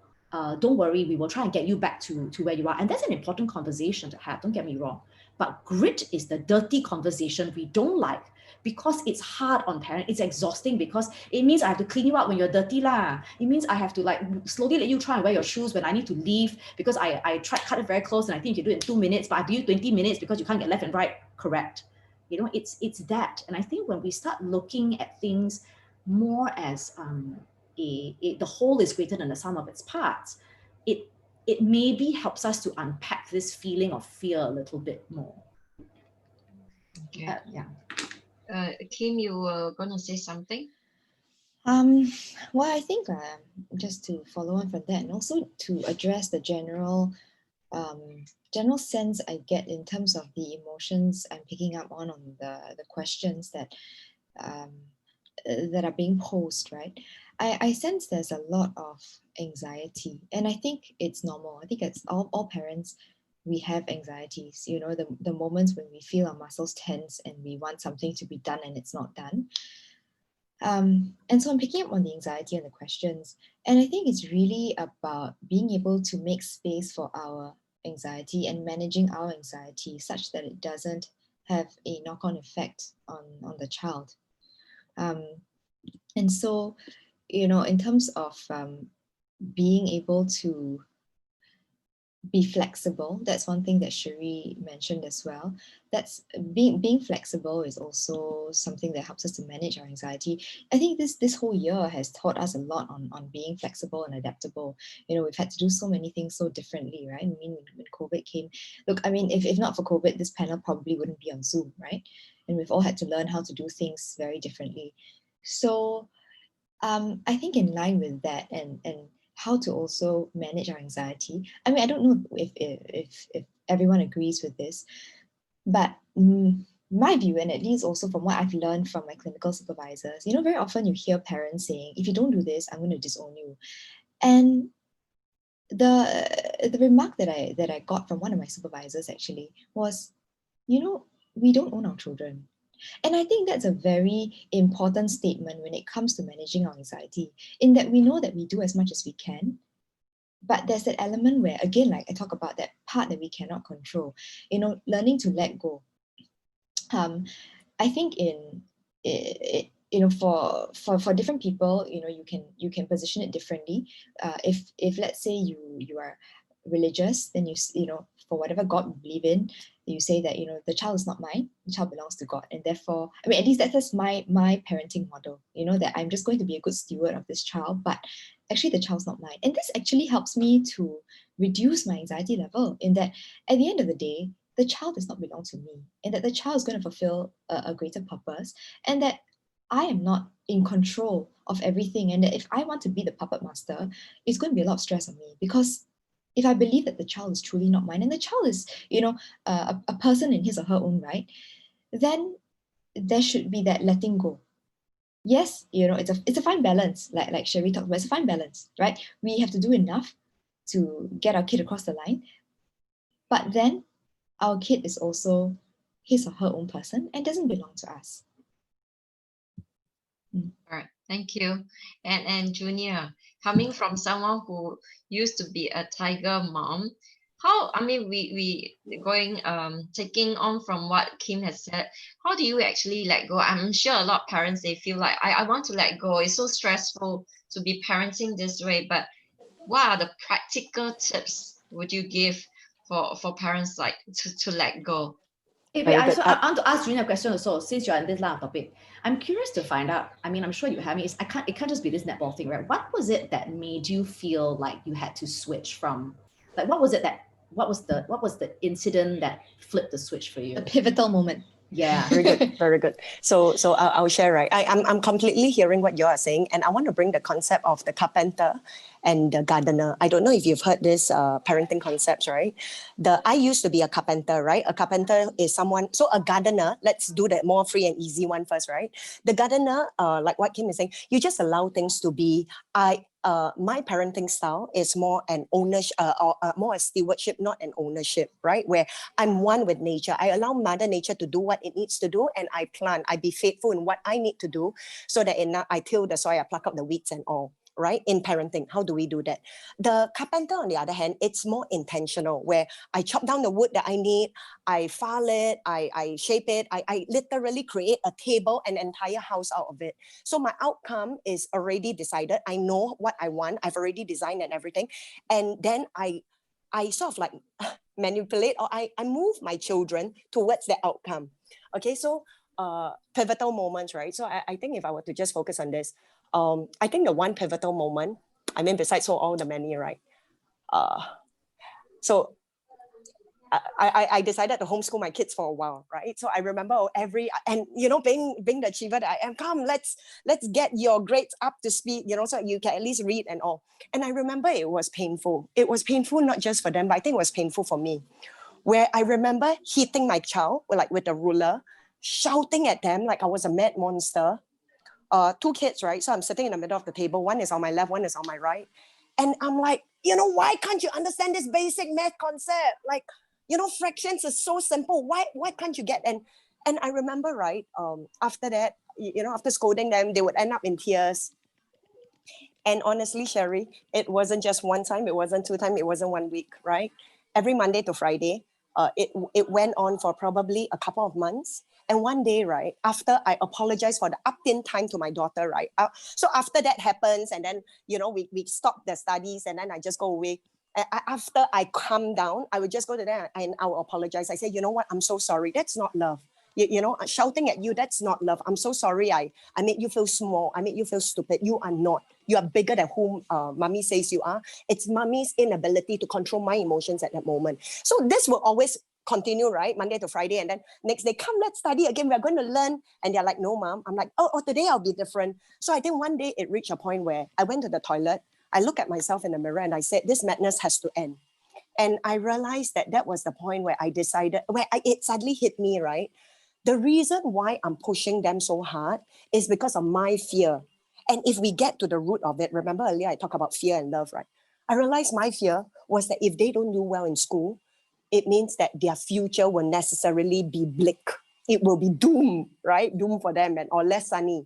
worry, we will try and get you back to where you are. And that's an important conversation to have, don't get me wrong. But grit is the dirty conversation we don't like, because it's hard on parents. It's exhausting because it means I have to clean you up when you're dirty lah. It means I have to slowly let you try and wear your shoes when I need to leave, because I tried cut it very close and I think you do it in 2 minutes, but I do 20 minutes because you can't get left and right correct. It's that. And I think when we start looking at things more as the whole is greater than the sum of its parts, it maybe helps us to unpack this feeling of fear a little bit more. Okay. Yeah. Kim, you were going to say something? Well, I think just to follow on from that, and also to address the general sense I get in terms of the emotions I'm picking up on the questions that are being posed, right? I sense there's a lot of anxiety, and I think it's normal. I think it's all parents, we have anxieties, the moments when we feel our muscles tense and we want something to be done and it's not done. And so I'm picking up on the anxiety and the questions, and I think it's really about being able to make space for our anxiety and managing our anxiety such that it doesn't have a knock-on effect on the child. And so, in terms of being able to be flexible, that's one thing that Cherie mentioned as well. That's being flexible is also something that helps us to manage our anxiety. I think this whole year has taught us a lot on being flexible and adaptable. We've had to do so many things so differently, right? I mean, when COVID came, look, I mean, if not for COVID, this panel probably wouldn't be on Zoom, right? And we've all had to learn how to do things very differently. So I think in line with that and how to also manage our anxiety. I mean, I don't know if everyone agrees with this, but my view, and at least also from what I've learned from my clinical supervisors, very often you hear parents saying, if you don't do this, I'm going to disown you. And the remark that I got from one of my supervisors actually was, we don't own our children. And I think that's a very important statement when it comes to managing our anxiety, in that we know that we do as much as we can, but there's that element where, again, like I talk about that part that we cannot control, learning to let go. I think for different people, you can position it differently. If let's say you are religious, then for whatever God you believe in, you say that the child is not mine, the child belongs to God, and therefore, I mean, at least that's my parenting model, that I'm just going to be a good steward of this child, but actually the child's not mine. And this actually helps me to reduce my anxiety level, in that at the end of the day, the child does not belong to me, and that the child is going to fulfill a greater purpose, and that I am not in control of everything, and that if I want to be the puppet master, it's going to be a lot of stress on me, because if I believe that the child is truly not mine, and the child is, a person in his or her own right, then there should be that letting go. Yes, it's a fine balance, like Cherie talked about, it's a fine balance, right? We have to do enough to get our kid across the line, but then our kid is also his or her own person and doesn't belong to us. All right, thank you. And Junior, coming from someone who used to be a tiger mom, we going taking on from what Kim has said, how do you actually let go? I'm sure a lot of parents, they feel like I want to let go. It's so stressful to be parenting this way, but what are the practical tips would you give for parents like to let go? I want to ask Junior a question also, since you're on this line of topic. I'm curious to find out, I mean, I'm sure you have me, it can't just be this netball thing, right? What was it that made you feel like you had to switch from, like, what was the incident that flipped the switch for you? A pivotal moment. Yeah. Very good, very good. So I'll share, right? I'm completely hearing what you are saying, and I want to bring the concept of the carpenter and the gardener. I don't know if you've heard this parenting concepts, right? I used to be a carpenter, right? A carpenter is someone, so a gardener, let's do that more free and easy one first, right? The gardener, like what Kim is saying, you just allow things to be. My parenting style is more an ownership, more a stewardship, not an ownership, right? Where I'm one with nature. I allow Mother Nature to do what it needs to do, and I plant. I be faithful in what I need to do, so that I till the soil, I pluck up the weeds and all. Right? In parenting, how do we do that? The carpenter, on the other hand, it's more intentional, where I chop down the wood that I need, I file it, I shape it, I literally create a table, an entire house out of it. So my outcome is already decided. I know what I want. I've already designed and everything. And then I sort of like manipulate, or I move my children towards the outcome. Okay, so pivotal moments, right? So I think if I were to just focus on this, I think the one pivotal moment, I mean, besides all the many, right? So I decided to homeschool my kids for a while, right? So I remember and being the achiever that I am, come, let's get your grades up to speed, so you can at least read and all. And I remember it was painful. It was painful not just for them, but I think it was painful for me, where I remember hitting my child with a ruler, shouting at them like I was a mad monster. Two kids, right? So I'm sitting in the middle of the table. One is on my left, one is on my right. And I'm like, why can't you understand this basic math concept? Like, fractions is so simple. Why can't you get? And I remember, right, after that, after scolding them, they would end up in tears. And honestly, Cherie, it wasn't just one time, it wasn't 2 times, it wasn't 1 week, right? Every Monday to Friday, it went on for probably a couple of months. And one day, right, after I apologized for the up-in time to my daughter, right? So after that happens, and then, you know, we stop the studies, and then I just go away. After I calm down, I would just go to them and I will apologize. I say, you know what, I'm so sorry. That's not love. You know, shouting at you, that's not love. I'm so sorry. I made you feel small. I made you feel stupid. You are not. You are bigger than whom mommy says you are. It's mommy's inability to control my emotions at that moment. So this will always continue, right? Monday to Friday. And then next day, come, let's study again. We're going to learn. And they're like, no, mom. I'm like, oh, today I'll be different. So I think one day it reached a point where I went to the toilet. I looked at myself in the mirror and I said, this madness has to end. And I realized that was the point where I decided, it suddenly hit me, right? The reason why I'm pushing them so hard is because of my fear. And if we get to the root of it, remember earlier I talked about fear and love, right? I realized my fear was that if they don't do well in school, it means that their future will necessarily be bleak. It will be doom, right? Doom for them or less sunny.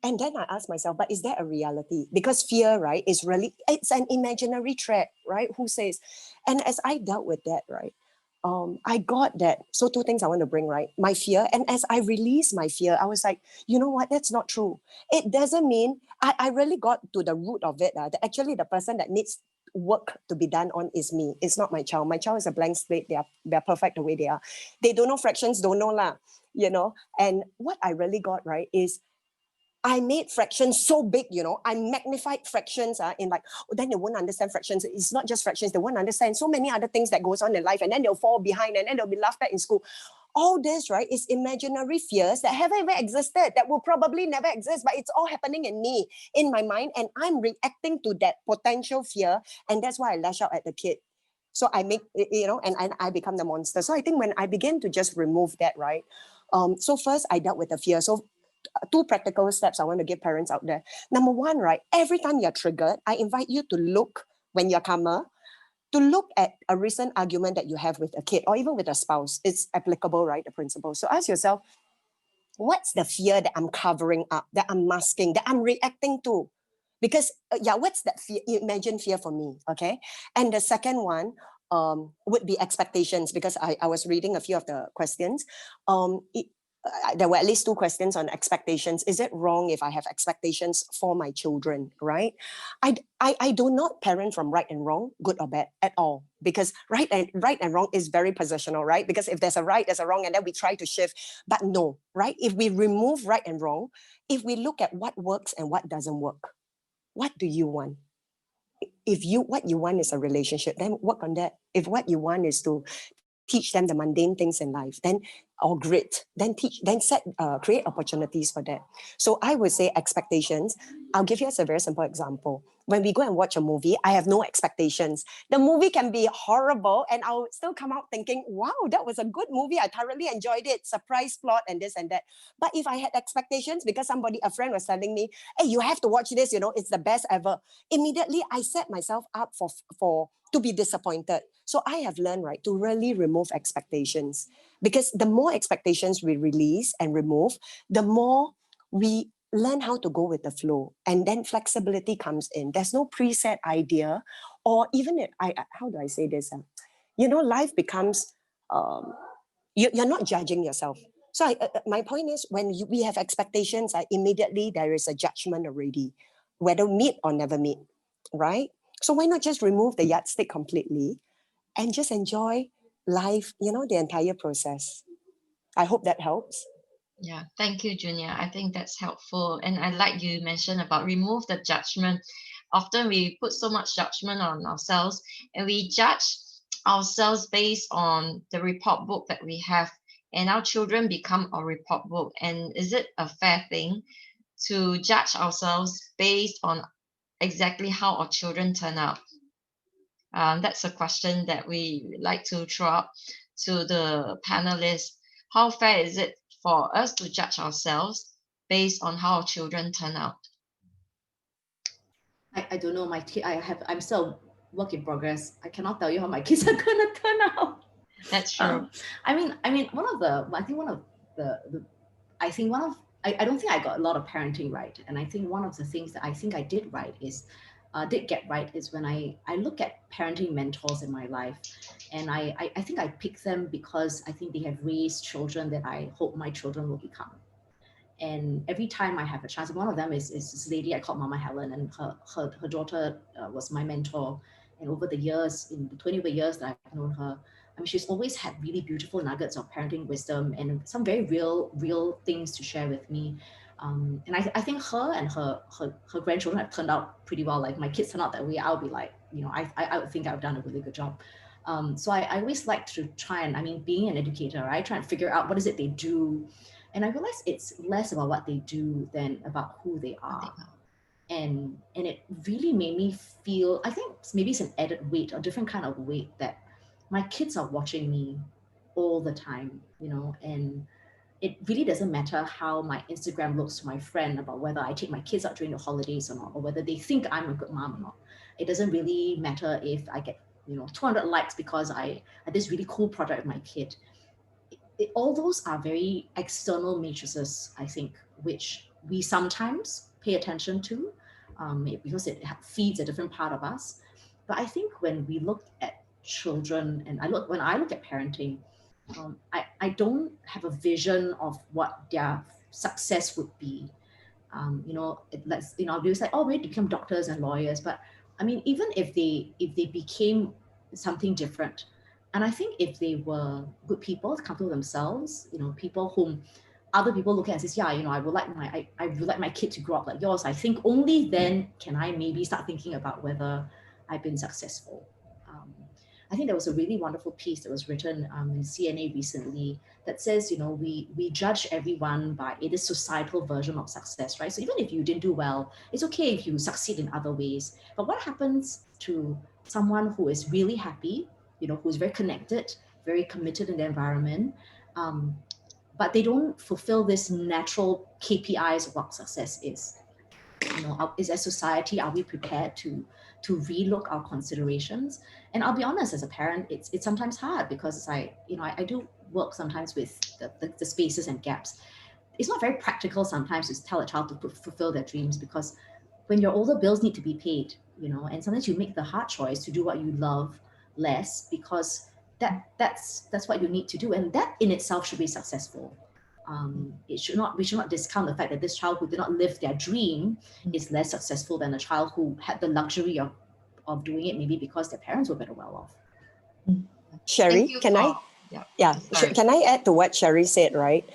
And then I asked myself, but is that a reality? Because fear, right, is really, it's an imaginary threat, right? Who says? And as I dealt with that, right, I got that. So two things I want to bring, right? My fear. And as I released my fear, I was like, you know what? That's not true. It doesn't mean, I really got to the root of it. That actually the person that needs work to be done on is me. It's not my child. My child is a blank slate. They're perfect the way they are. They don't know fractions, don't know lah, you know? And what I really got, right, is I made fractions so big, you know, I magnified fractions in like, then they won't understand fractions. It's not just fractions. They won't understand so many other things that goes on in life, and then they'll fall behind and then they'll be laughed at in school. All this, right, is imaginary fears that haven't even existed, that will probably never exist, but it's all happening in me, in my mind, and I'm reacting to that potential fear, and that's why I lash out at the kid. So I make, you know, and I become the monster. So I think when I began to just remove that, right, so first I dealt with the fear. So two practical steps I want to give parents out there. Number one, right, every time you're triggered, I invite you to look, when you're calmer, to look at a recent argument that you have with a kid or even with a spouse. It's applicable, right, the principle. So ask yourself, what's the fear that I'm covering up, that I'm masking, that I'm reacting to? Because, what's that fear? Imagine fear for me, okay? And the second one would be expectations, because I was reading a few of the questions. There were at least two questions on expectations. Is it wrong if I have expectations for my children, right? I do not parent from right and wrong, good or bad at all, because right and wrong is very positional, right? Because if there's a right, there's a wrong, and then we try to shift. But no, right? If we remove right and wrong, if we look at what works and what doesn't work, what do you want? If what you want is a relationship, then work on that. If what you want is to teach them the mundane things in life, then or grit, then create opportunities for that. So I would say expectations. I'll give you a very simple example. When we go and watch a movie, I have no expectations. The movie can be horrible and I'll still come out thinking, wow, that was a good movie. I thoroughly enjoyed it. Surprise plot and this and that. But if I had expectations because a friend was telling me, hey, you have to watch this, you know, it's the best ever. Immediately I set myself up to be disappointed. So I have learned, right, to really remove expectations, because the more expectations we release and remove, the more we learn how to go with the flow, and then flexibility comes in. There's no preset idea, or even how do I say this? You know, life becomes, you're not judging yourself. So my point is, when we have expectations, immediately there is a judgment already, whether meet or never meet, right? So why not just remove the yardstick completely and just enjoy life, you know, the entire process. I hope that helps. Yeah, thank you, Junior. I think that's helpful. And I like you mentioned about remove the judgment. Often we put so much judgment on ourselves and we judge ourselves based on the report book that we have, and our children become our report book. And is it a fair thing to judge ourselves based on exactly how our children turn out? That's a question that we like to throw up to the panelists. How fair is it for us to judge ourselves based on how our children turn out? I don't know. I'm still a work in progress. I cannot tell you how my kids are gonna turn out. That's true. I don't think I got a lot of parenting right. And I think one of the things that I think I did right is did get right is when I look at parenting mentors in my life, and I think I pick them because I think they have raised children that I hope my children will become. And every time I have a chance, one of them is this lady I call Mama Helen, and her daughter was my mentor. And over the years, in the 20 years that I've known her, I mean, she's always had really beautiful nuggets of parenting wisdom and some very real things to share with me. And I think her and her grandchildren have turned out pretty well. Like my kids turn out that way, I'll be like, I would think I've done a really good job. So I always like to try and, I mean, being an educator, I try and figure out what is it they do. And I realize it's less about what they do than about who they are. And it really made me feel, I think maybe it's an added weight, a different kind of weight, that my kids are watching me all the time, and it really doesn't matter how my Instagram looks to my friend about whether I take my kids out during the holidays or not, or whether they think I'm a good mom or not. It doesn't really matter if I get 200 likes because I had this really cool project with my kid. All those are very external matrices, I think, which we sometimes pay attention to because it feeds a different part of us. But I think when we look at children, and when I look at parenting, I don't have a vision of what their success would be. They say, oh, we become doctors and lawyers, but I mean, even if they became something different, and I think if they were good people, comfortable themselves, people whom other people look at and says, yeah, I would like my kid to grow up like yours. I think only then can I maybe start thinking about whether I've been successful. I think there was a really wonderful piece that was written in CNA recently that says, we judge everyone by this societal version of success, right? So even if you didn't do well, it's okay if you succeed in other ways. But what happens to someone who is really happy, who's very connected, very committed in the environment, but they don't fulfill this natural KPIs of what success is? Is as society, are we prepared to relook our considerations? And I'll be honest, as a parent, it's sometimes hard because I do work sometimes with the spaces and gaps. It's not very practical sometimes to tell a child to fulfill their dreams, because when you're older, bills need to be paid, and sometimes you make the hard choice to do what you love less because that's what you need to do, and that in itself should be successful. We should not discount the fact that this child who did not live their dream is less successful than a child who had the luxury of doing it, maybe because their parents were better well off. Sherry, can I? Yeah, can I add to what Sherry said, right?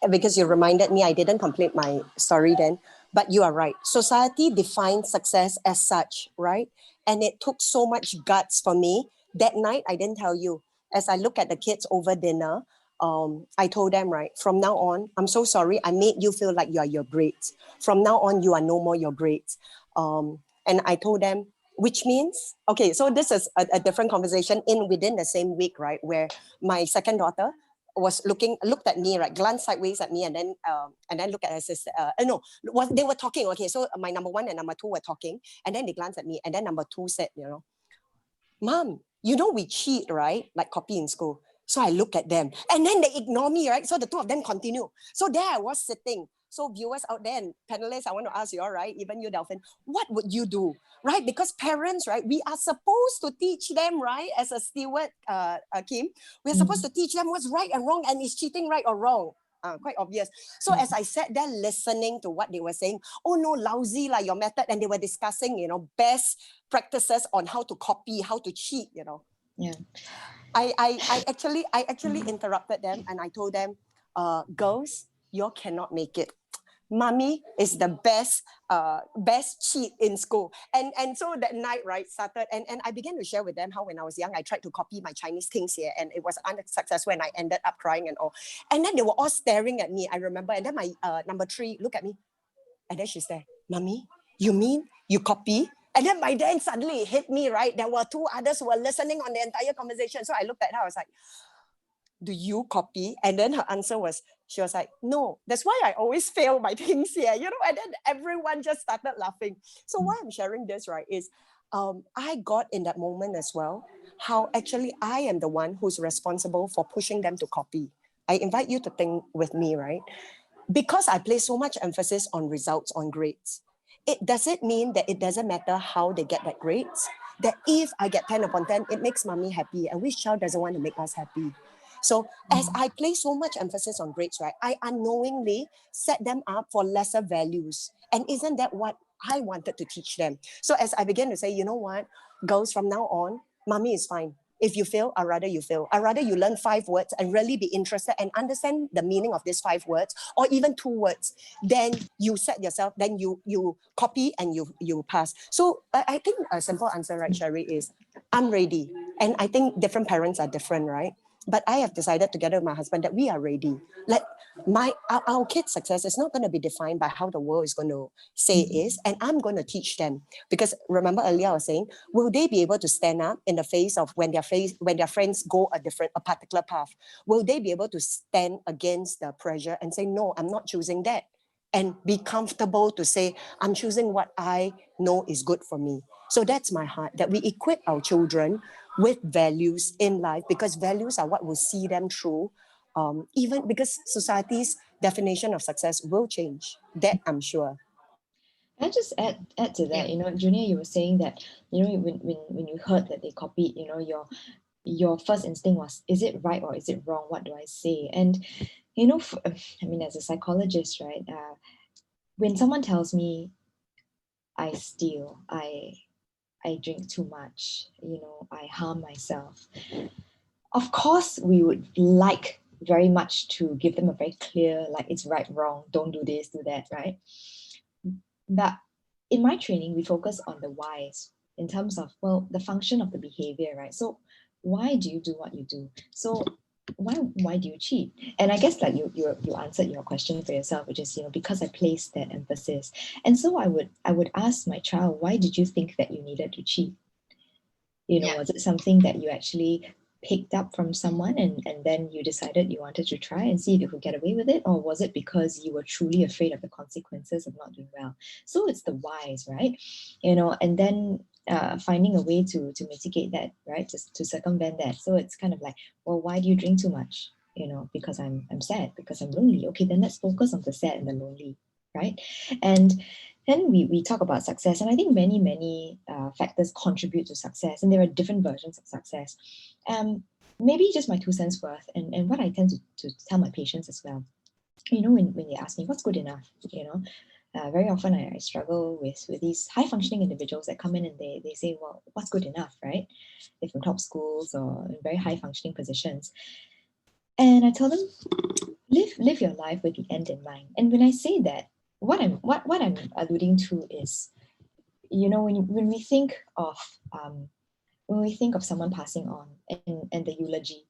Because you reminded me, I didn't complete my story then, but you are right. Society defines success as such, right? And it took so much guts for me. That night, I didn't tell you. As I look at the kids over dinner, I told them, right, from now on, I'm so sorry, I made you feel like you are your grades. From now on, you are no more your grades. And I told them, which means, okay, so this is a different conversation within the same week, right, where my second daughter looked at me, right, glanced sideways at me, and then looked at her sister. They were talking. Okay, so my number one and number two were talking, and then they glanced at me, and then number two said, Mom, we cheat, right? Like copy in school. So I look at them, and then they ignore me, right? So the two of them continue. So there I was sitting. So viewers out there and panelists, I want to ask you, all right, even you, Delphin, what would you do, right? Because parents, right, we are supposed to teach them, right, as a steward, Kim, we're supposed to teach them what's right and wrong, and is cheating right or wrong? Quite obvious. So as I sat there listening to what they were saying, oh no, lousy like your method, and they were discussing, best practices on how to copy, how to cheat, Yeah. I actually interrupted them, and I told them, girls, you cannot make it. Mommy is the best cheat in school. And so that night, right, started, and I began to share with them how when I was young, I tried to copy my Chinese things here, and it was unsuccessful, and I ended up crying and all. And then they were all staring at me, I remember. And then my number three looked at me, and then she's there, Mommy, you mean you copy? And then by then suddenly it hit me, right? There were two others who were listening on the entire conversation. So I looked at her, I was like, do you copy? And then her answer was, she was like, no, that's why I always fail my things here, and then everyone just started laughing. So why I'm sharing this, right, is I got in that moment as well, how actually I am the one who's responsible for pushing them to copy. I invite you to think with me, right? Because I place so much emphasis on results, on grades. Does it mean that it doesn't matter how they get that grades? That if I get 10 upon 10, it makes mommy happy, and which child doesn't want to make us happy? So as I place so much emphasis on grades, right, I unknowingly set them up for lesser values. And isn't that what I wanted to teach them? So as I began to say, you know what, girls, from now on, mommy is fine. If you fail, I'd rather you fail. I'd rather you learn 5 words and really be interested and understand the meaning of these 5 words, or even 2 words. Then you set yourself, then you copy and you pass. So I think a simple answer, right, Sherry, is I'm ready. And I think different parents are different, right? But I have decided together with my husband that we are ready. Like our kids' success is not going to be defined by how the world is going to say it is, and I'm going to teach them. Because remember earlier I was saying, will they be able to stand up in the face of when their friends go a particular path? Will they be able to stand against the pressure and say, no, I'm not choosing that? And be comfortable to say, I'm choosing what I know is good for me. So that's my heart, that we equip our children with values in life, because values are what will see them through, even because society's definition of success will change. That I'm sure. I just add to that, Junior, you were saying that, when you heard that they copied, your first instinct was, is it right or is it wrong? What do I say? And, as a psychologist, right, when someone tells me I steal, I drink too much, I harm myself, of course, we would like very much to give them a very clear, like, it's right, wrong, don't do this, do that, right? But in my training, we focus on the whys in terms of, well, the function of the behavior, right? So why do you do what you do? So why do you cheat? And I guess like you answered your question for yourself, which is, because I placed that emphasis. And so I would ask my child, why did you think that you needed to cheat? Was it something that you actually picked up from someone and then you decided you wanted to try and see if you could get away with it? Or was it because you were truly afraid of the consequences of not doing well? So it's the whys, right? And then finding a way to mitigate that, right? To circumvent that. So it's kind of like, well, why do you drink too much? Because I'm sad, because I'm lonely. Okay, then let's focus on the sad and the lonely, right? And then we talk about success, and I think many factors contribute to success, and there are different versions of success. Maybe just my 2 cents worth, and what I tend to tell my patients as well. When they ask me what's good enough, very often I struggle with these high functioning individuals that come in and they say, well, what's good enough, right? They're from top schools or in very high functioning positions, and I tell them, live your life with the end in mind. And when I say that, what I'm alluding to is, when we think of someone passing on and the eulogy,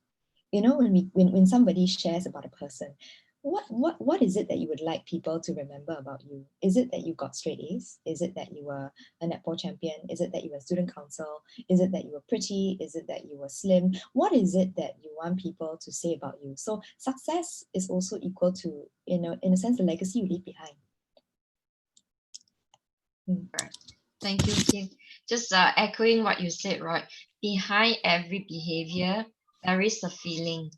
when somebody shares about a person, what is it that you would like people to remember about you? Is it that you got straight A's? Is it that you were a netball champion? Is it that you were student council? Is it that you were pretty? Is it that you were slim? What is it that you want people to say about you? So success is also equal to, in a sense, the legacy you leave behind. Right. Thank you, Kim. Just echoing what you said, right? Behind every behavior, there is a feeling.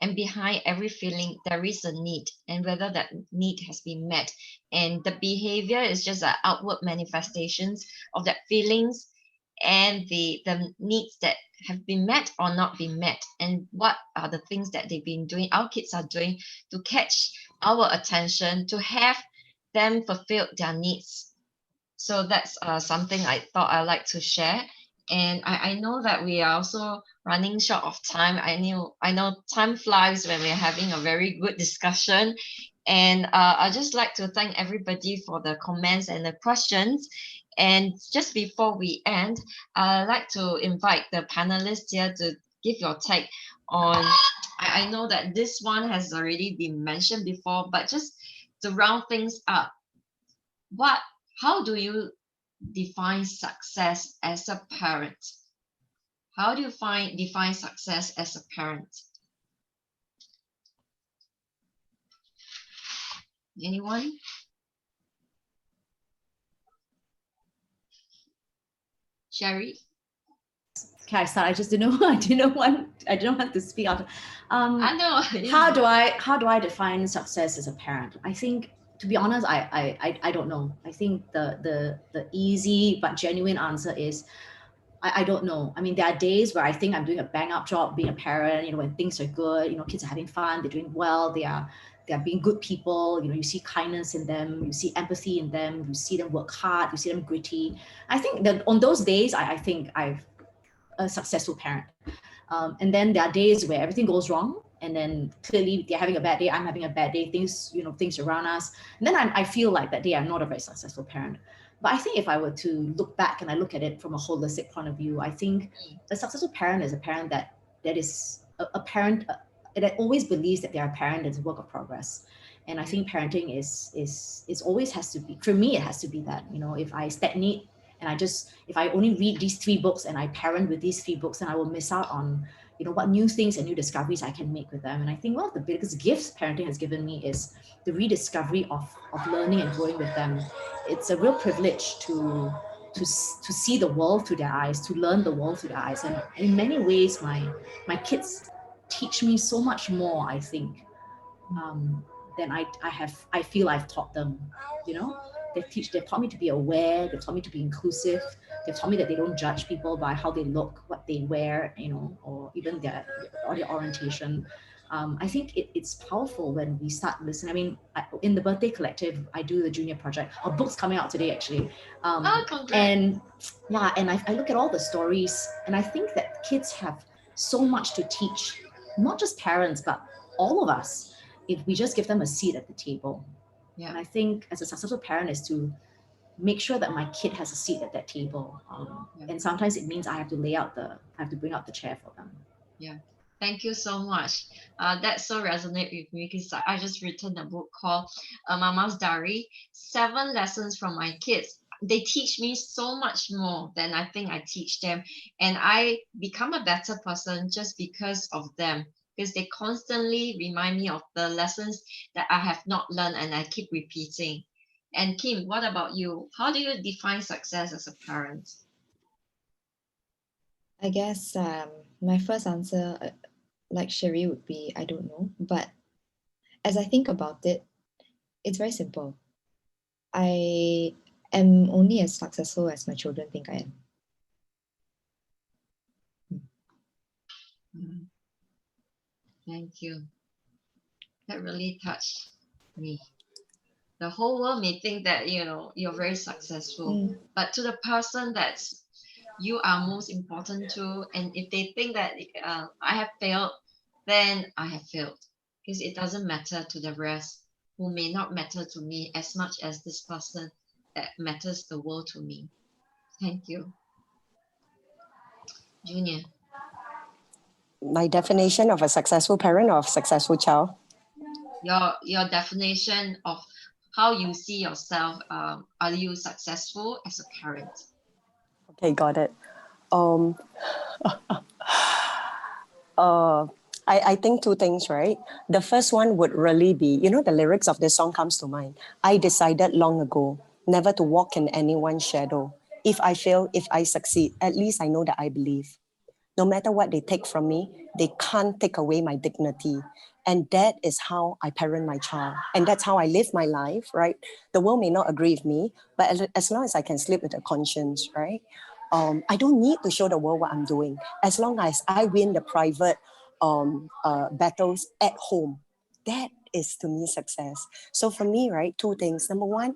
And behind every feeling, there is a need, and whether that need has been met. And the behavior is just an outward manifestations of that feelings and the needs that have been met or not been met. And what are the things that they've been doing, our kids are doing to catch our attention, to have them fulfill their needs. So that's something I thought I'd like to share. And I know that we are also running short of time. I know time flies when we're having a very good discussion. And I'd just like to thank everybody for the comments and the questions. And just before we end, I'd like to invite the panelists here to give your take on, I know that this one has already been mentioned before, but just to round things up, how do you define success as a parent? How do you define success as a parent? Anyone? Sherry? Okay, I start. I just didn't know. I didn't want to speak out. I know. How do I define success as a parent? I think to be honest, I don't know. I think the easy but genuine answer is I don't know. I mean, there are days where I think I'm doing a bang up job being a parent, you know, when things are good, you know, kids are having fun, they're doing well, they're being good people, you know, you see kindness in them, you see empathy in them, you see them work hard, you see them gritty. I think that on those days, I think I've a successful parent. And then there are days where everything goes wrong, and then clearly they're having a bad day, I'm having a bad day, things, you know, things around us. And then I feel like that day I'm not a very successful parent. But I think if I were to look back and I look at it from a holistic point of view, I think a successful parent is a parent that is a parent that always believes that they are a parent that's a work of progress. And I think parenting is always has to be, for me, it has to be that, you know, if I stagnate and if I only read these 3 books and I parent with these 3 books, then I will miss out on, you know, what new things and new discoveries I can make with them. And I think one of the biggest gifts parenting has given me is the rediscovery of learning and growing with them. It's a real privilege to see the world through their eyes, to learn the world through their eyes. And in many ways, my kids teach me so much more, I think, than I feel I've taught them, you know. They've taught me to be aware, they've taught me to be inclusive, they've taught me that they don't judge people by how they look, what they wear, you know, or even their orientation. I think it's powerful when we start listening. I mean, in the Birthday Collective, I do the junior project. Our book's coming out today, actually. And yeah, and I look at all the stories, and I think that kids have so much to teach, not just parents, but all of us, if we just give them a seat at the table. Yeah. And I think as a successful parent is to make sure that my kid has a seat at that table. And sometimes it means I have to bring out the chair for them. Yeah. Thank you so much. That so resonate with me because I just written a book called Mama's Diary, 7 lessons from my kids. They teach me so much more than I think I teach them. And I become a better person just because of them, because they constantly remind me of the lessons that I have not learned and I keep repeating. And Kim, what about you? How do you define success as a parent? I guess my first answer, like Sherry, would be I don't know. But as I think about it, it's very simple. I am only as successful as my children think I am. Thank you. That really touched me. The whole world may think that, you know, you're very successful, but to the person that you are most important to, and if they think that I have failed, then I have failed, because it doesn't matter to the rest who may not matter to me as much as this person that matters the world to me. Thank you. Junior. My definition of a successful parent or successful child? Your definition of how you see yourself. Are you successful as a parent? Okay, got it. I think 2 things, right? The first one would really be, you know, the lyrics of this song comes to mind. I decided long ago never to walk in anyone's shadow. If I fail, if I succeed, at least I know that I believe. No matter what they take from me, they can't take away my dignity. And that is how I parent my child. And that's how I live my life, right? The world may not agree with me, but as long as I can sleep with a conscience, right? I don't need to show the world what I'm doing. As long as I win the private battles at home, that is to me success. So for me, right, 2 things. Number 1,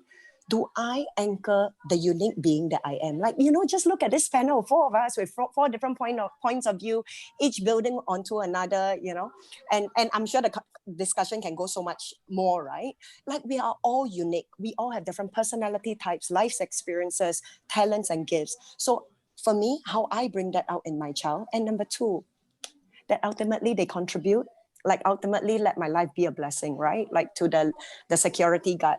do I anchor the unique being that I am? Like, you know, just look at this panel, 4 of us with 4 different points of view, each building onto another, you know, and I'm sure the discussion can go so much more, right? Like, we are all unique. We all have different personality types, life experiences, talents, and gifts. So for me, how I bring that out in my child. And number 2, that ultimately they contribute, like ultimately let my life be a blessing, right? Like to the security guard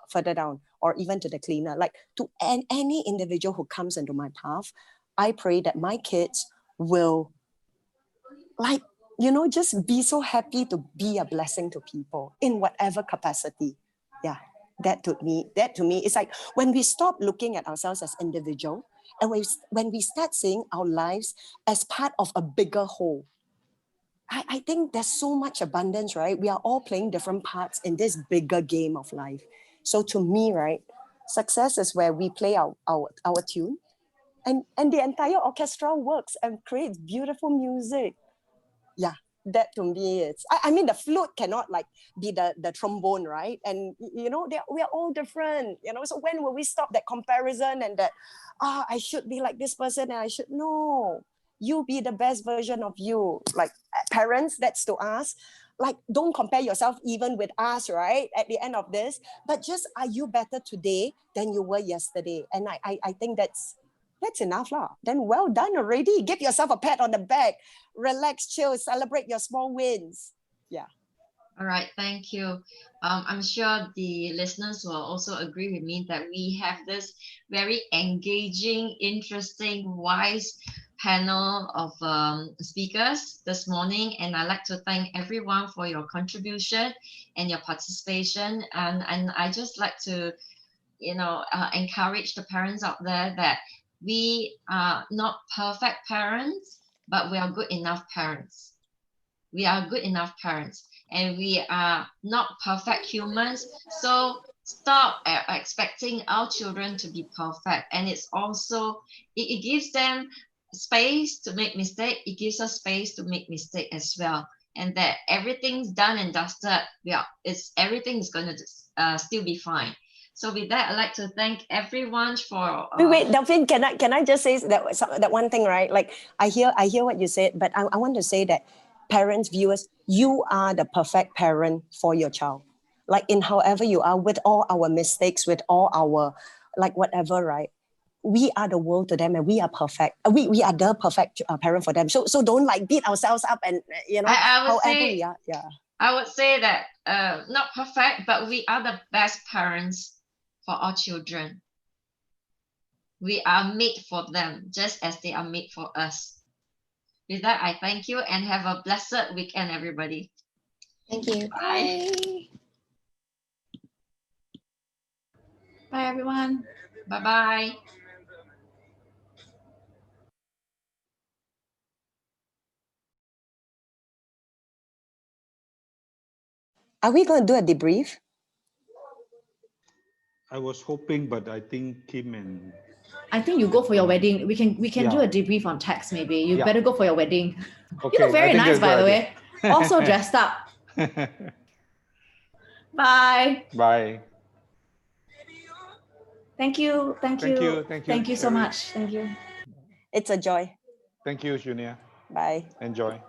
further down, or even to the cleaner, like to any individual who comes into my path. I pray that my kids will, like, you know, just be so happy to be a blessing to people in whatever capacity. Yeah, that to me is like when we stop looking at ourselves as individual, and when we start seeing our lives as part of a bigger whole. I think there's so much abundance, right? We are all playing different parts in this bigger game of life. So to me, right, success is where we play our tune and the entire orchestra works and creates beautiful music. Yeah, that to me is, I mean, the flute cannot like be the trombone, right? And you know, we are all different, you know, so when will we stop that comparison and that, I should be like this person and I should, no, you be the best version of you. Like parents, that's to us. Like, don't compare yourself even with us, right? At the end of this, but just, are you better today than you were yesterday? And I think that's enough lah. Then well done already. Give yourself a pat on the back. Relax, chill, celebrate your small wins. Yeah. All right, thank you. I'm sure the listeners will also agree with me that we have this very engaging, interesting, wise panel of speakers this morning. And I'd like to thank everyone for your contribution and your participation. And I just like to, encourage the parents out there that we are not perfect parents, but we are good enough parents. We are good enough parents. And we are not perfect humans. So stop expecting our children to be perfect. And it's also, it gives them space to make mistakes. It gives us space to make mistakes as well. And that everything's done and dusted, everything is going to still be fine. So with that, I'd like to thank everyone for... Wait, Delphine, can I just say that one thing, right? Like, I hear what you said, but I want to say that parents, viewers, you are the perfect parent for your child. Like in however you are, with all our mistakes, with all our, like whatever, right? We are the world to them and we are perfect. We are the perfect parent for them. So don't like beat ourselves up and, however we are. Yeah. I would say that not perfect, but we are the best parents for our children. We are made for them just as they are made for us. With that, I thank you and have a blessed weekend, everybody. Thank you. Bye. Bye, everyone. Bye-bye. Are we going to do a debrief? I was hoping, but I think Kim and... I think you go for your wedding. We can do a debrief on text maybe. You better go for your wedding. Okay, you look very nice, by the way. Also dressed up. Bye. Bye. Thank you. Thank you so much. Thank you. It's a joy. Thank you, Junia. Bye. Enjoy.